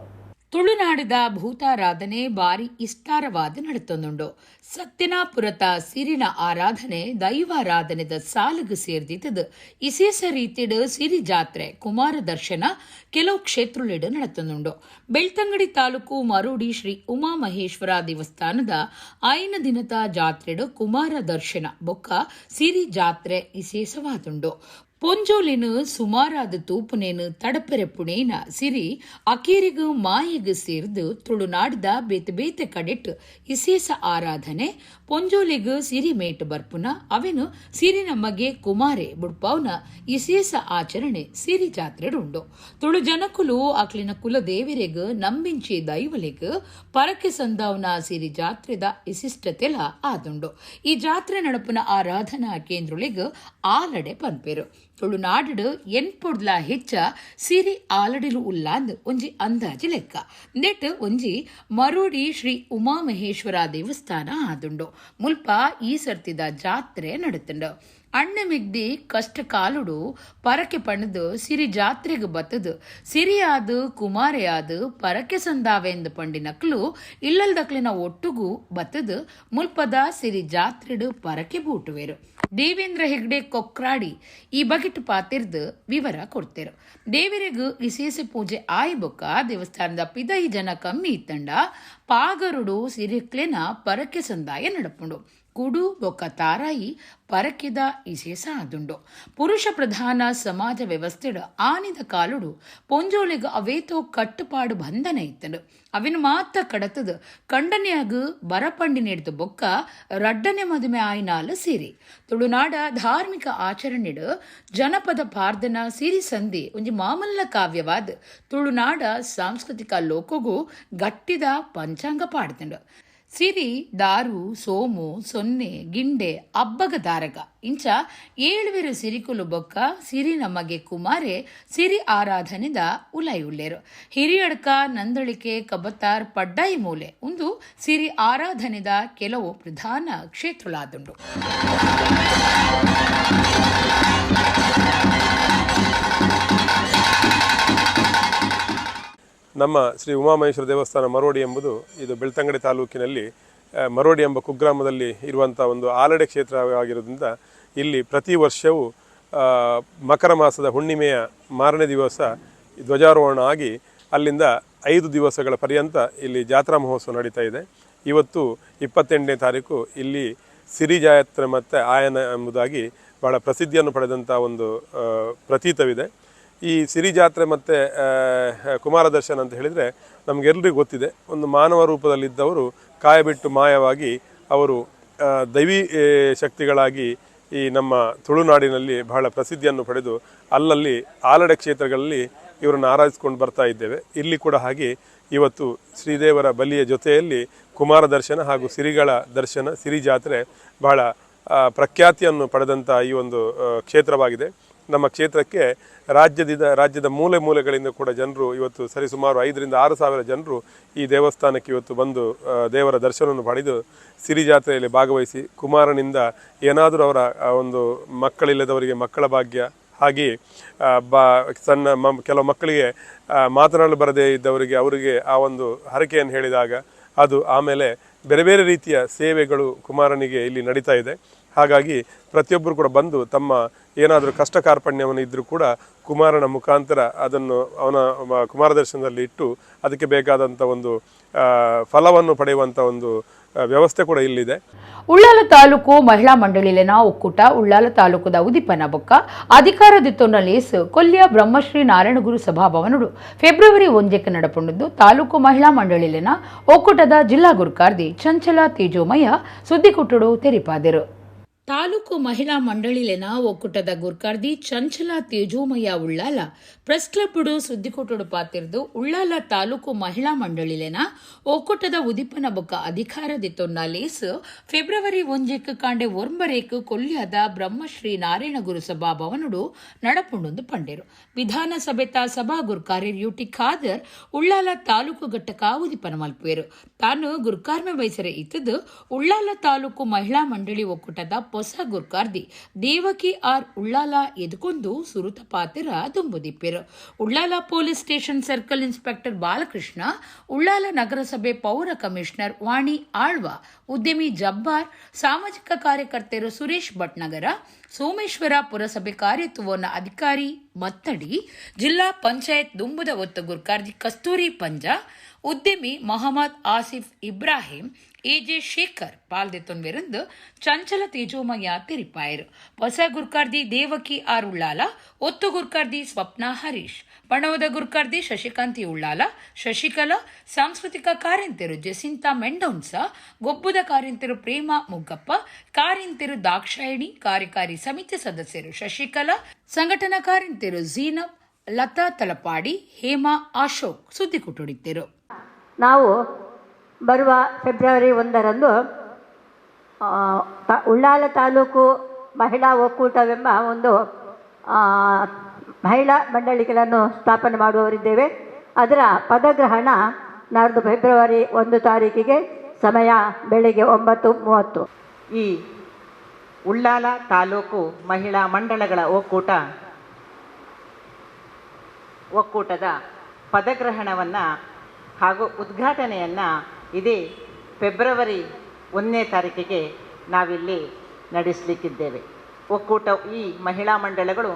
ತುಳುನಾಡದ ಭೂತಾರಾಧನೆ ಬಾರಿ ಇಷ್ಟಾರವಾದ ನಡೆತೊಂದುಂಡು. ಸತ್ಯನಾಪುರತ ಸಿರಿನ ಆರಾಧನೆ ದೈವಾರಾಧನೆದ ಸಾಲುಗು ಸೇರ್ದಿತ್ತದು ವಿಶೇಷ ರೀತಿಡ್ ಸಿರಿ ಜಾತ್ರೆ ಕುಮಾರ ದರ್ಶನ ಕೆಲವು ಕ್ಷೇತ್ರಲಿಡು ನಡೆತೊಂದುಂಡು. ಬೆಳ್ತಂಗಡಿ ತಾಲೂಕು ಮರೂಡಿ ಶ್ರೀ ಉಮಾ ಮಹೇಶ್ವರ ದೇವಸ್ಥಾನದ 5 ದಿನದ ಜಾತ್ರೆಡು ಕುಮಾರ ದರ್ಶನ ಬೊಕ್ಕ ಸಿರಿ ಜಾತ್ರೆ ವಿಶೇಷವಾದುಂಡು. ಪೊಂಜೋಲಿನು ಸುಮಾರಾದ ತೂಪುನೇನು ತಡಪೆರೆ ಪುಣೇನ ಸಿರಿ ಅಕೇರಿಗು ಮಾಯಿಗು ಸೇರ್ದು ತುಳುನಾಡದ ಬೇತೆ ಬೇತೆ ಕಡೆಟ್ ವಿಶೇಷ ಆರಾಧನೆ ಪೊಂಜೋಲಿಗು ಸಿರಿ ಮೇಟ್ ಬರ್ಪುನ ಅವೆನು ಸಿರಿ ನಮಗೆ ಕುಮಾರೆ ಬುಡ್ಪವ್ನ ವಿಶೇಷ ಆಚರಣೆ ಸಿರಿ ಜಾತ್ರೆಡುಂಡು. ತುಳು ಜನಕುಲು ಅಕ್ಲಿನ ಕುಲದೇವರಿಗು ನಂಬಿಂಚಿ ದೈವಲಿಗು ಪರಕೆ ಸಂದಾವ್ನ ಸಿರಿ ಜಾತ್ರೆದ ವಿಶಿಷ್ಟತೆಲ ಆದುಂಡು. ಈ ಜಾತ್ರೆ ನಡಪುನ ಆರಾಧನಾ ಕೇಂದ್ರಳಿಗು ಆಲಡೆ ಪನ್ಪೇರು. ತುಳುನಾಡು ಎನ್ಪೊಡ್ಲ ಹೆಚ್ಚ ಸಿರಿ ಆಲಡಿಲು ಉಲ್ಲಾಂದ್ ಒಂಜಿ ಅಂದಾಜಿ ಲೆಕ್ಕ. ನೆಟ್ ಒಂಜಿ ಮರೂಡಿ ಶ್ರೀ ಉಮಾ ಮಹೇಶ್ವರ ದೇವಸ್ಥಾನ ಆದುಂಡು. ಮುಲ್ಪ ಈ ಸರ್ತಿದ ಜಾತ್ರೆ ನಡತುಂಡು. ಅಣ್ಣ ಮಿಗ್ದಿ ಕಷ್ಟ ಕಾಲುಡು ಪರಕೆ ಪಣದು ಸಿರಿ ಜಾತ್ರೆಗೆ ಬತ್ತದು ಸಿರಿಯಾದು ಕುಮಾರೆಯಾದು ಪರಕೆ ಸಂದಾವೆಂದು ಪಂಡಿನಕ್ಲು ಇಲ್ಲಲ್ದಕ್ಲಿನ ಒಟ್ಟುಗೂ ಬತ್ತದು ಮುಲ್ಪದ ಸಿರಿ ಜಾತ್ರೆಡು ಪರಕೆ ಬೂಟುವೆರು. ದೇವೇಂದ್ರ ಹೆಗ್ಡೆ ಕೊಕ್ರಾಡಿ ಈ ಬಗೆಟ್ ಪಾತಿರ್ದು ವಿವರ ಕೊಡ್ತೇರು. ದೇವರಿಗೂ ವಿಶೇಷ ಪೂಜೆ ಆಯ್ಬೊಕ್ಕ ದೇವಸ್ಥಾನದ ಪಿದೈ ಜನ ಕಮ್ಮಿ ಇತ್ತಂಡ ಪಾಗರುಡು ಸಿರಿಕ್ಲೆನ ಪರಕೆ ಸಂದಾಯ ನಡಪುಂಡು. ಕುಡು ಬೊಕ್ಕ ತಾರಾಯಿ ಪರಕಿದ ಇಸೆ ಸಾದುಂಡು. ಪುರುಷ ಪ್ರಧಾನ ಸಮಾಜ ವ್ಯವಸ್ಥೆಡ ಆನಿದ ಕಾಲುಡು ಪೊಂಜೋಲೆಗ ಅವೇತೋ ಕಟ್ಟುಪಾಡು ಬಂಧನ ಇತ್ತಡು. ಅವಿನ ಮಾತ ಕಡತದ ಕಂಡನೆಯಾಗ ಬರಪಂಡಿ ನೀಡಿದ ಬೊಕ್ಕ ರಡ್ಡನೆ ಮದುವೆ ಆಯ್ನಾಲ ಸಿರಿ ತುಳುನಾಡ ಧಾರ್ಮಿಕ ಆಚರಣೆಡು ಜನಪದ ಪಾರ್ದನ ಸಿರಿ ಸಂಧಿ ಒಂಜಿ ಮಾಮಲ್ಲ ಕಾವ್ಯವಾದ ತುಳುನಾಡ ಸಾಂಸ್ಕೃತಿಕ ಲೋಕಗೂ ಗಟ್ಟಿದ ಪಂಚಾಂಗ ಪಾಡ್ತಂಡು. ಸಿರಿ ದಾರು ಸೋಮು ಸೊನ್ನೆ ಗಿಂಡೆ ಅಬ್ಬಗ ದಾರಗ ಇಂಚ 7 ಸಿರಿಕುಲು ಬೊಕ್ಕ ಸಿರಿ ನಮಗೆ ಕುಮಾರೆ ಸಿರಿ ಆರಾಧನೆದ ಉಲಯುಳ್ಳೇರು. ಹಿರಿಯಡ್ಕ ನಂದಳಿಕೆ ಕಬತ್ತಾರ್ ಪಡ್ಡಾಯಿ ಮೂಲೆ ಒಂದು ಸಿರಿ ಆರಾಧನೆದ ಕೆಲವು ಪ್ರಧಾನ ಕ್ಷೇತ್ರಗಳಾದುಂಡು. ನಮ್ಮ ಶ್ರೀ ಉಮಾಮಹೇಶ್ವರ ದೇವಸ್ಥಾನ ಮರೋಡಿ ಎಂಬುದು ಇದು ಬೆಳ್ತಂಗಡಿ ತಾಲೂಕಿನಲ್ಲಿ ಮರೋಡಿ ಎಂಬ ಕುಗ್ರಾಮದಲ್ಲಿ ಇರುವಂಥ ಒಂದು ಆಲಡೆ ಕ್ಷೇತ್ರವಾಗಿರೋದ್ರಿಂದ ಇಲ್ಲಿ ಪ್ರತಿ ವರ್ಷವೂ ಮಕರ ಮಾಸದ ಹುಣ್ಣಿಮೆಯ ಮಾರನೇ ದಿವಸ ಧ್ವಜಾರೋಹಣ ಆಗಿ ಅಲ್ಲಿಂದ 5 ದಿವಸಗಳ ಪರ್ಯಂತ ಇಲ್ಲಿ ಜಾತ್ರಾ ಮಹೋತ್ಸವ ನಡೀತಾ ಇದೆ. ಇವತ್ತು 28ನೇ ತಾರೀಕು ಇಲ್ಲಿ ಸಿರಿ ಜಾತ್ರೆ ಮತ್ತು ಆಯನ ಎಂಬುದಾಗಿ ಭಾಳ ಪ್ರಸಿದ್ಧಿಯನ್ನು ಪಡೆದಂಥ ಒಂದು ಪ್ರತೀತವಿದೆ. ಈ ಸಿರಿ ಜಾತ್ರೆ ಮತ್ತು ಕುಮಾರ ದರ್ಶನ ಅಂತ ಹೇಳಿದರೆ ನಮಗೆಲ್ಲರಿಗೂ ಗೊತ್ತಿದೆ. ಒಂದು ಮಾನವ ರೂಪದಲ್ಲಿದ್ದವರು ಕಾಯಬಿಟ್ಟು ಮಾಯವಾಗಿ ಅವರು ದೈವಿ ಶಕ್ತಿಗಳಾಗಿ ಈ ನಮ್ಮ ತುಳುನಾಡಿನಲ್ಲಿ ಬಹಳ ಪ್ರಸಿದ್ಧಿಯನ್ನು ಪಡೆದು ಅಲ್ಲಲ್ಲಿ ಆಲಡೆ ಕ್ಷೇತ್ರಗಳಲ್ಲಿ ಇವರನ್ನು ಆರಾಧಿಸ್ಕೊಂಡು ಬರ್ತಾ ಇದ್ದೇವೆ. ಇಲ್ಲಿ ಕೂಡ ಹಾಗೆ ಇವತ್ತು ಶ್ರೀದೇವರ ಬಲಿಯ ಜೊತೆಯಲ್ಲಿ ಕುಮಾರ ದರ್ಶನ ಹಾಗೂ ಸಿರಿಗಳ ದರ್ಶನ ಸಿರಿ ಜಾತ್ರೆ ಬಹಳ ಪ್ರಖ್ಯಾತಿಯನ್ನು ಪಡೆದಂಥ ಈ ಒಂದು ಕ್ಷೇತ್ರವಾಗಿದೆ. ನಮ್ಮ ಕ್ಷೇತ್ರಕ್ಕೆ ರಾಜ್ಯದ ಮೂಲೆ ಮೂಲೆಗಳಿಂದ ಕೂಡ ಜನರು ಇವತ್ತು ಸರಿಸುಮಾರು 5 ರಿಂದ 6 ಸಾವಿರ ಜನರು ಈ ದೇವಸ್ಥಾನಕ್ಕೆ ಇವತ್ತು ಬಂದು ದೇವರ ದರ್ಶನವನ್ನು ಪಡೆದು ಸಿರಿ ಜಾತ್ರೆಯಲ್ಲಿ ಭಾಗವಹಿಸಿ ಕುಮಾರನಿಂದ ಏನಾದರೂ ಅವರ ಒಂದು ಮಕ್ಕಳಿಲ್ಲದವರಿಗೆ ಮಕ್ಕಳ ಭಾಗ್ಯ, ಹಾಗೆಯೇ ಕೆಲವು ಮಕ್ಕಳಿಗೆ ಮಾತನಾಡಲು ಬರದೇ ಇದ್ದವರಿಗೆ ಅವರಿಗೆ ಆ ಒಂದು ಹರಕೆಯನ್ನು ಹೇಳಿದಾಗ ಅದು ಆಮೇಲೆ ಬೇರೆ ಬೇರೆ ರೀತಿಯ ಸೇವೆಗಳು ಕುಮಾರನಿಗೆ ಇಲ್ಲಿ ನಡೀತಾ ಇದೆ. ಹಾಗಾಗಿ ಪ್ರತಿಯೊಬ್ಬರು ಕೂಡ ಬಂದು ತಮ್ಮ ಏನಾದರೂ ಕಷ್ಟ ಕಾರ್ಪಣ್ಯವನ್ನು ಇದ್ದರೂ ಕೂಡ ಕುಮಾರನ ಮುಖಾಂತರ ಅದನ್ನು ಅವನ ಕುಮಾರ ದರ್ಶನದಲ್ಲಿ ಇಟ್ಟು ಅದಕ್ಕೆ ಬೇಕಾದಂಥ ಒಂದು ಫಲವನ್ನು ಪಡೆಯುವಂಥ ಒಂದು ವ್ಯವಸ್ಥೆ ಕೂಡ ಇಲ್ಲಿದೆ. ಉಳ್ಳಾಲ ತಾಲೂಕು ಮಹಿಳಾ ಮಂಡಳಿಲಿನ ಒಕ್ಕೂಟ ಉಳ್ಳಾಲ ತಾಲೂಕುದ ಉದಿಪನ ಬೊಕ್ಕ ಅಧಿಕಾರದಿತ್ತೊನ್ನ ಲೇಸು ಕೊಲ್ಯ ಬ್ರಹ್ಮಶ್ರೀ ನಾರಾಯಣಗುರು ಸಭಾಭವನಡು ಫೆಬ್ರವರಿ 1 ನಡಪುಂಡು ತಾಲೂಕು ಮಹಿಳಾ ಮಂಡಳಿಲಿನ ಒಕ್ಕೂಟದ ಜಿಲ್ಲಾ ಗುರುಕಾರ್ದಿ ಚಂಚಲ ತೇಜೋಮಯ್ಯ ಸುದ್ದಿಕೊಟ್ಟಡು ತೆರಿಪಾದರು. ತಾಲೂಕು ಮಹಿಳಾ ಮಂಡಳಿಲಿನ ಒಕ್ಕೂಟದ ಗುರ್ಕಾರ್ದಿ ಚಂಚಲ ತೇಜೋಮಯ್ಯ ಉಳ್ಳಾಲ ಪ್ರೆಸ್ ಕ್ಲಬ್ಡು ಸುದ್ದಿಕೊಟ್ಟಡು ಪಾತಿರ್ದು ಉಳ್ಳಾಲ ತಾಲೂಕು ಮಹಿಳಾ ಮಂಡಳಿಲಿನ ಒಕ್ಕೂಟದ ಉದಿಪನ ಬೊಕ್ಕ ಅಧಿಕಾರದಿತ್ತೊನ್ನ ಲೇಸು ಫೆಬ್ರವರಿ 1 ಕಾಂಡೆ ಒರ್ಂಬರೇಕು ಕೊಲ್ಯದ ಬ್ರಹ್ಮಶ್ರೀ ನಾರಾಯಣಗುರು ಸಭಾಭವನಡು ನಡಪುಂಡು ಪಂಡೇರು. ವಿಧಾನಸಭೆತ ಸಭಾ ಗುರ್ಕಾರ್ಯರ್ ಯುಟಿ ಖಾದರ್ ಉಳ್ಳಾಲ ತಾಲೂಕು ಘಟಕ ಉದಿಪನ ಮಲ್ಪುವೆರು. ತಾನು ಗುರ್ಕಾರ್ಮೆ ವಹಿಸರೆ ಇತ್ತದು ಉಳ್ಳಾಲ ತಾಲೂಕು ಮಹಿಳಾ ಮಂಡಳಿ ಒಕ್ಕೂಟದ ಹೊಸ ಗುರ್ಕಾರ್ದಿ ದೇವಕಿ ಆರ್ ಉಳ್ಳಾಲ ಎದುಕೊಂದು ಸುರುತ ಪಾತಿರ ದುಂಬುದಿಪ್ಪೆರು. Ullal police station circle inspector Balakrishna, Ullal ನಗರಸಭೆ ಪೌರ ಕಮಿಷನರ್ ವಾಣಿ ಆಳ್ವ, ಉದ್ಯಮಿ ಜಬ್ಬಾರ್, ಸಾಮಾಜಿಕ ಕಾರ್ಯಕರ್ತರು ಸುರೇಶ್ ಭಟ್ನಗರ, ಸೋಮೇಶ್ವರ ಪುರಸಭೆ ಕಾರ್ಯತ್ವನ ಅಧಿಕಾರಿ ಮತ್ತಡಿ, ಜಿಲ್ಲಾ ಪಂಚಾಯತ್ ದುಂಬುದ ಒತ್ತು ಗುರ್ಕಾರ್ದಿ ಕಸ್ತೂರಿ ಪಂಜಾ, ಉದ್ಯಮಿ ಮೊಹಮ್ಮದ್ ಆಸಿಫ್ ಇಬ್ರಾಹಿಂ, ಎಜೆ ಶೇಖರ್ ಪಾಲ್ದೆತ್ತೊಂವೆರಂದು ಚಂಚಲ ತೇಜೋಮಯ್ಯ ತೆರಿಪಾಯರು. ಹೊಸ ಗುರ್ಕಾರ್ದಿ ದೇವಕಿ ಆರ್ ಉಳ್ಳಾಲ, ಒತ್ತು ಗುರ್ಕಾರ್ದಿ ಸ್ವಪ್ನ ಹರೀಶ್, ಬಣವದ ಗುರ್ಕಾರ್ದಿ ಶಶಿಕಾಂತಿ ಉಳ್ಳಾಲ, ಶಶಿಕಲಾ, ಸಾಂಸ್ಕೃತಿಕ ಕಾರ್ಯಂತರು ಜೆಸಿಂತಾ ಮೆಂಡೌನ್ಸ, ಗೊಬ್ಬುದ ಕಾರ್ಯಂತರು ಪ್ರೇಮ ಮುಗ್ಗಪ್ಪ, ಕಾರ್ಯಂತರು ದಾಕ್ಷಾಯಿಣಿ, ಕಾರ್ಯಕಾರಿ ಸಮಿತಿ ಸದಸ್ಯರು ಶಶಿಕಲಾ, ಸಂಘಟನಾ ಕಾರ್ಯಂತರು ಝೀನಬ್, ಲತಾ ತಲಪಾಡಿ, ಹೇಮಾ ಅಶೋಕ್ ಸುದ್ದಿ ಕೊಟ್ಟೊಡಿದ್ದರು. ನಾವು ಬರುವ ಫೆಬ್ರವರಿ 1 ಉಳ್ಳಾಲ ತಾಲೂಕು ಮಹಿಳಾ ಒಕ್ಕೂಟವೆಂಬ ಒಂದು ಮಹಿಳಾ ಮಂಡಳಿಗಳನ್ನು ಸ್ಥಾಪನೆ ಮಾಡುವವರಿದ್ದೇವೆ. ಅದರ ಪದಗ್ರಹಣ ನಾಡ್ದು ಫೆಬ್ರವರಿ 1 ತಾರೀಕಿಗೆ, ಸಮಯ ಬೆಳಗ್ಗೆ 9:30. ಈ ಉಳ್ಳಾಲ ತಾಲೂಕು ಮಹಿಳಾ ಮಂಡಳಗಳ ಒಕ್ಕೂಟದ ಪದಗ್ರಹಣವನ್ನು ಹಾಗೂ ಉದ್ಘಾಟನೆಯನ್ನು ಇದೇ ಫೆಬ್ರವರಿ 1 ತಾರೀಕಿಗೆ ನಾವಿಲ್ಲಿ ನಡೆಸಲಿಕ್ಕಿದ್ದೇವೆ. ಈ ಮಹಿಳಾ ಮಂಡಳಗಳು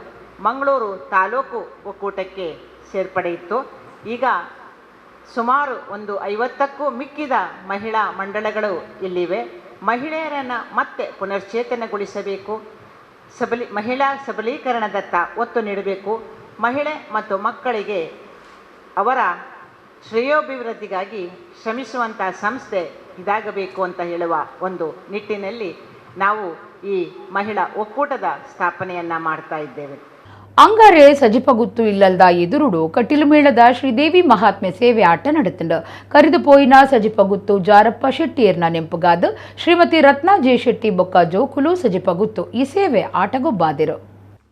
ಮಂಗಳೂರು ತಾಲೂಕು ಒಕ್ಕೂಟಕ್ಕೆ ಸೇರ್ಪಡೆಯಿತ್ತು. ಈಗ ಸುಮಾರು ಒಂದು 50ಕ್ಕೂ ಮಿಕ್ಕಿದ ಮಹಿಳಾ ಮಂಡಳಗಳು ಇಲ್ಲಿವೆ ಮಹಿಳೆಯರನ್ನು ಮತ್ತೆ ಪುನಶ್ಚೇತನಗೊಳಿಸಬೇಕು. ಮಹಿಳಾ ಸಬಲೀಕರಣದತ್ತ ಒತ್ತು ನೀಡಬೇಕು. ಮಹಿಳೆ ಮತ್ತು ಮಕ್ಕಳಿಗೆ ಅವರ ಶ್ರೇಯೋಭಿವೃದ್ಧಿಗಾಗಿ ಶ್ರಮಿಸುವಂಥ ಸಂಸ್ಥೆ ಇದಾಗಬೇಕು ಅಂತ ಹೇಳುವ ಒಂದು ನಿಟ್ಟಿನಲ್ಲಿ ನಾವು ಈ ಮಹಿಳಾ ಒಕ್ಕೂಟದ ಸ್ಥಾಪನೆಯನ್ನು ಮಾಡ್ತಾ ಇದ್ದೇವೆ. ಅಂಗಾರೆ ಸಜಿಪಗುತ್ತು ಇಲ್ಲಲ್ದ ಎದುರುಡು ಕಟೀಲು ಮೇಳದ ಶ್ರೀದೇವಿ ಮಹಾತ್ಮೆ ಸೇವೆ ಆಟ ನಡೆತಂಡು ಕರಿದು ಪೋಯಿನ ಸಜಿಪಗುತ್ತು ಜಾರಪ್ಪ ಶೆಟ್ಟಿಯರ್ನ ನೆಂಪುಗಾದ ಶ್ರೀಮತಿ ರತ್ನಾ ಜೆ ಶೆಟ್ಟಿ ಬೊಕ್ಕ ಜೋಕುಲು ಸಜಿಪಗುತ್ತು ಈ ಸೇವೆ ಆಟಗೊಬ್ಬಾದಿರು.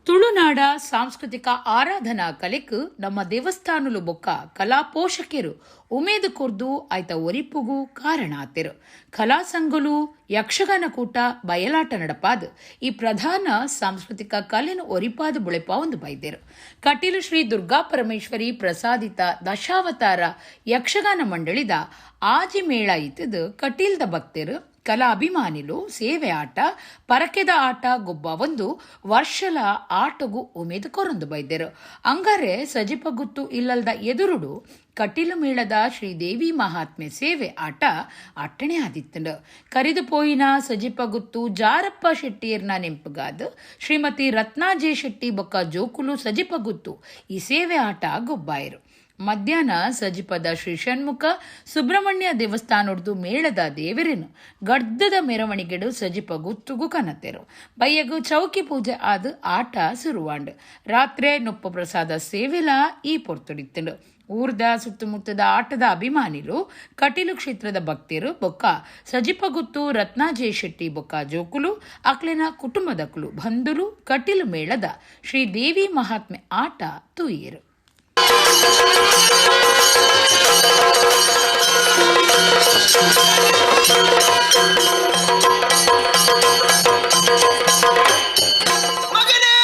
ತುಳುನಾಡ ಸಾಂಸ್ಕೃತಿಕ ಆರಾಧನಾ ಕಲೆಕ್ ನಮ್ಮ ದೇವಸ್ಥಾನಲು ಬೊಕ್ಕ ಕಲಾ ಪೋಷಕರು ಉಮೇದು ಕೊರ್ದು ಆಯ್ತ ಒರಿಪ್ಪುಗೂ ಕಾರಣ ಆತಿರು. ಕಲಾ ಸಂಘಲು ಯಕ್ಷಗಾನ ಕೂಟ ಬಯಲಾಟ ನಡಪಾದ ಈ ಪ್ರಧಾನ ಸಾಂಸ್ಕೃತಿಕ ಕಲೆನು ಒರಿಪಾದ ಬುಳೆಪ ಒಂದು ಬೈದೇರು. ಕಟೀಲು ಶ್ರೀ ದುರ್ಗಾ ಪರಮೇಶ್ವರಿ ಪ್ರಸಾದಿತ ದಶಾವತಾರ ಯಕ್ಷಗಾನ ಮಂಡಳಿದ ಆಜಿ ಮೇಳ ಇತ್ತದ ಕಟೀಲ್ದ ಭಕ್ತರು ಕಲಾ ಅಭಿಮಾನಿಲು ಸೇವೆ ಆಟ ಪರಕೆದ ಆಟ ಗೊಬ್ಬ ಒಂದು ವರ್ಷಲ ಆಟಗೂ ಉಮೇದು ಕೊರೊಂದು ಬೈದರು. ಅಂಗಾರೆ ಸಜಿಪಗುತ್ತು ಇಲ್ಲಲ್ದ ಎದುರುಡು ಕಟೀಲು ಮೇಳದ ಶ್ರೀದೇವಿ ಮಹಾತ್ಮೆ ಸೇವೆ ಆಟ ಅಟ್ಟಣೆ ಆದಿತ್ತಂಡು ಕರಿದು ಪೋಯಿನ ಸಜಿಪಗುತ್ತು ಜಾರಪ್ಪ ಶೆಟ್ಟಿಯರ್ನ ನೆಂಪುಗಾದ ಶ್ರೀಮತಿ ರತ್ನಾ ಜೆ ಶೆಟ್ಟಿ ಬೊಕ್ಕ ಜೋಕುಲು ಸಜಿಪಗುತ್ತು ಈ ಸೇವೆ ಆಟ ಗೊಬ್ಬಾಯರು. ಮಧ್ಯಾಹ್ನ ಸಜಿಪದ ಶ್ರೀ ಷಣ್ಮುಖ ಸುಬ್ರಹ್ಮಣ್ಯ ದೇವಸ್ಥಾನದ್ದು ಮೇಳದ ದೇವರೇನು ಗಡ್ದದ ಮೆರವಣಿಗೆಡು ಸಜಿಪ ಗುತ್ತುಗು ಕನತೆರು ಬಯ್ಯಗು ಚೌಕಿ ಪೂಜೆ ಆದ ಆಟ ಸುರುವಾಂಡು ರಾತ್ರಿ ನೊಪ್ಪ ಪ್ರಸಾದ ಸೇವೆಲ ಈ ಪೊರ್ತುಡಿತ್ತಂಡು. ಊರ್ದ ಸುತ್ತಮುತ್ತದ ಆಟದ ಅಭಿಮಾನಿಲು ಕಟೀಲು ಕ್ಷೇತ್ರದ ಭಕ್ತರು ಬೊಕ್ಕ ಸಜಿಪಗುತ್ತು ರತ್ನಾ ಜೆ ಶೆಟ್ಟಿ ಬೊಕ್ಕ ಜೋಕುಲು ಅಕ್ಲೆನ ಕುಟುಂಬದಕುಲು ಬಂಧುಲು ಕಟೀಲು ಮೇಳದ ಶ್ರೀ ದೇವಿ ಮಹಾತ್ಮೆ ಆಟ ತೂಯಿರು. ಮಗನೇ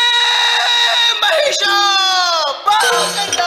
ಮಹಿಷ ಬಾಗಂಡ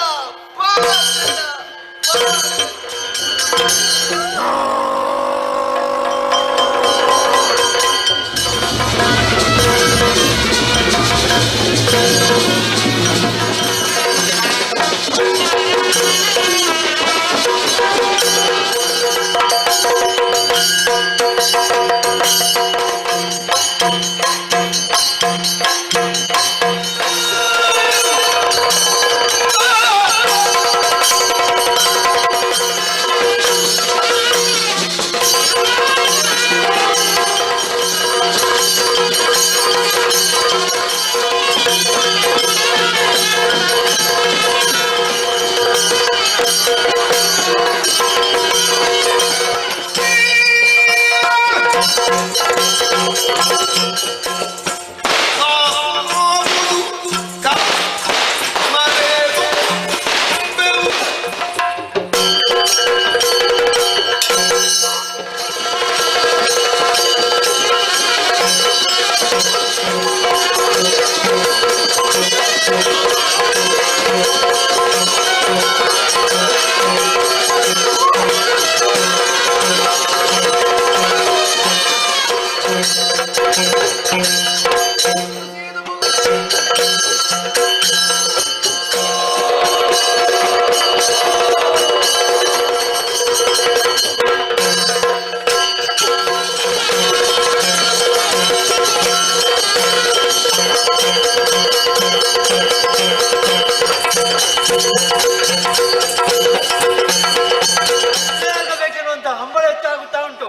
ಅಂತ ಹಂಬಲ ಹೆಚ್ಚಾಗುತ್ತಾ ಉಂಟು.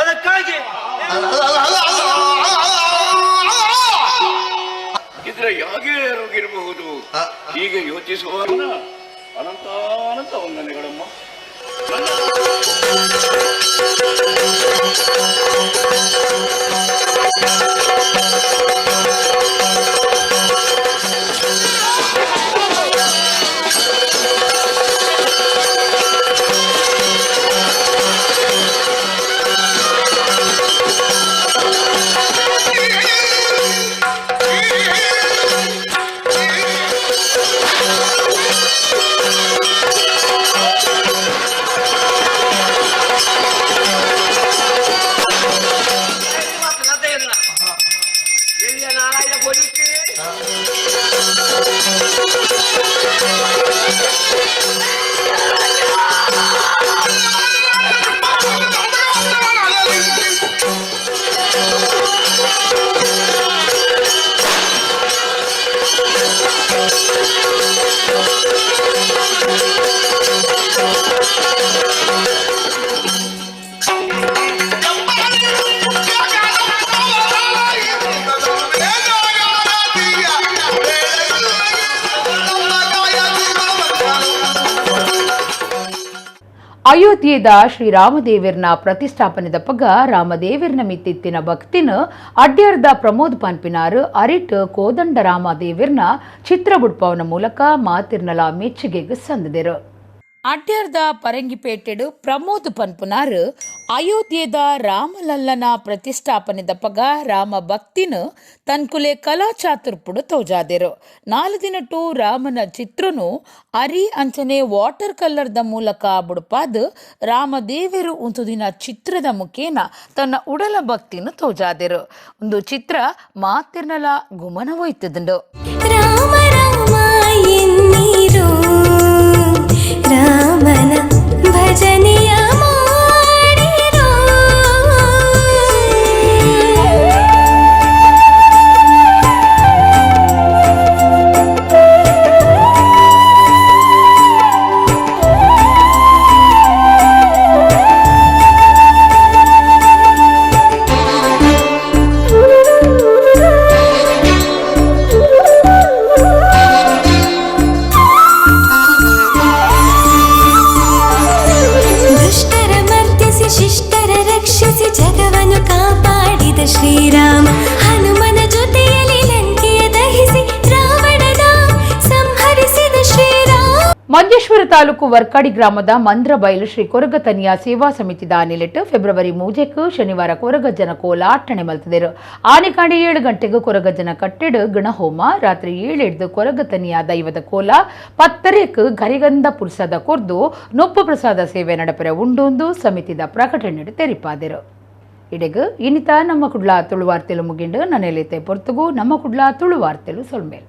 ಅದಕ್ಕಾಗಿ ಇದ್ರೆ ಯಾಕೆ ರೋಗಿರಬಹುದು ಹೀಗೆ ಯೋಚಿಸುವ ಅನಂತ ಅನಂತ ವಂದನೆಗಳಮ್ಮ. ಅಯೋಧ್ಯೆದ ಶ್ರೀರಾಮದೇವರ್ನ ಪ್ರತಿಷ್ಠಾಪನೆದ ಪಗ ರಾಮದೇವರ್ನ ಮಿತ್ತಿತ್ತಿನ ಭಕ್ತಿನ ಅಡ್ಯಾರ್ದ ಪ್ರಮೋದ್ ಪನ್ಪಿನಾರ್ ಅರಿಟ್ ಕೋದಂಡ ರಾಮದೇವರ್ನ ಚಿತ್ರ ಬುಡ್ಪವನ ಮೂಲಕ ಮಾತಿರ್ನಲ ಮೆಚ್ಚುಗೆಗೆ ಸಂದಿದರು. ಅಡ್ಯಾರ್ದ ಪರಂಗಿಪೇಟೆಡು ಪ್ರಮೋದ್ ಪನ್ಪುನಾರ್ ಅಯೋಧ್ಯೆದ ರಾಮಲಲ್ಲನ ಪ್ರತಿಷ್ಠಾಪನೆದ ಪಗ ರಾಮ ಭಕ್ತಿನ ತನ್ಕುಲೆ ಕಲಾಚಾತುರ್ಪುಡು ತೋಜಾದೆರು. 4 ದಿನಟು ರಾಮನ ಚಿತ್ರನು ಅರಿ ಅಂಚನೆ ವಾಟರ್ ಕಲರ್ದ ಮೂಲಕ ಬುಡ್ಪಾದ್ ರಾಮದೇವರು ಒಂದು ದಿನ ಚಿತ್ರದ ಮುಖೇನ ತನ್ನ ಉಡಲ ಭಕ್ತಿನ ತೋಜಾದೆರು. ಒಂದು ಚಿತ್ರ ಮಾತಿರ್ನಲ ಗುಮನವೋಯ್ತದುಂಡು. ರಾಮ ರಾಮ ಎನ್ನೀರು ರಾಮನ ಭಜನೆಯ ಮಾಡಿರೋ ಶ್ರೀರಾಮ ಹನುಮನ ಜೊತೆಯಲ್ಲಿ ಲಂಕೆಯ ದಹಿಸಿ ರಾವಣನ ಸಂಹರಿಸಿದ ಶ್ರೀರಾಮ. ಮಂಜೇಶ್ವರ ತಾಲೂಕು ವರ್ಕಾಡಿ ಗ್ರಾಮದ ಮಂದ್ರಬೈಲು ಶ್ರೀ ಕೊರಗತನಿಯ ಸೇವಾ ಸಮಿತಿದ ಆನೆಲೆಟ್ಟು ಫೆಬ್ರವರಿ 3 ಶನಿವಾರ ಕೊರಗಜ್ಜನ ಕೋಲಾಟಣೆ ಮಲ್ತದರು. ಆನೆಕಾಂಡಿ 7 ಗಂಟೆಗೆ ಕೊರಗಜ್ಜನ ಕಟ್ಟೆಡು ಗಣಹೋಮ, ರಾತ್ರಿ 7 ಕೊರಗತನಿಯ ದೈವದ ಕೋಲ 10 ಗರಿಗಂಧ ಪುರ್ಸದ ಕೊರ್ದು ನೊಪ್ಪು ಪ್ರಸಾದ ಸೇವೆ ನಡಪೆರ ಉಂಡೊಂದು ಸಮಿತಿದ ಪ್ರಕಟಣೆ ತೆರಿಪಾದರು. ಇಡೆಗು ಇನಿತ ನಮ್ಮ ಕುಡ್ಲ ತುಳು ವಾರ್ತೆಲು ಮುಗಿಂಡು ನನೆಲೆತೆ ಪೊರ್ತುಗು ನಮ್ಮ ಕುಡ್ಲ ತುಳು ವಾರ್ತೆಲು ಸೊಲ್ಮೇಲ್.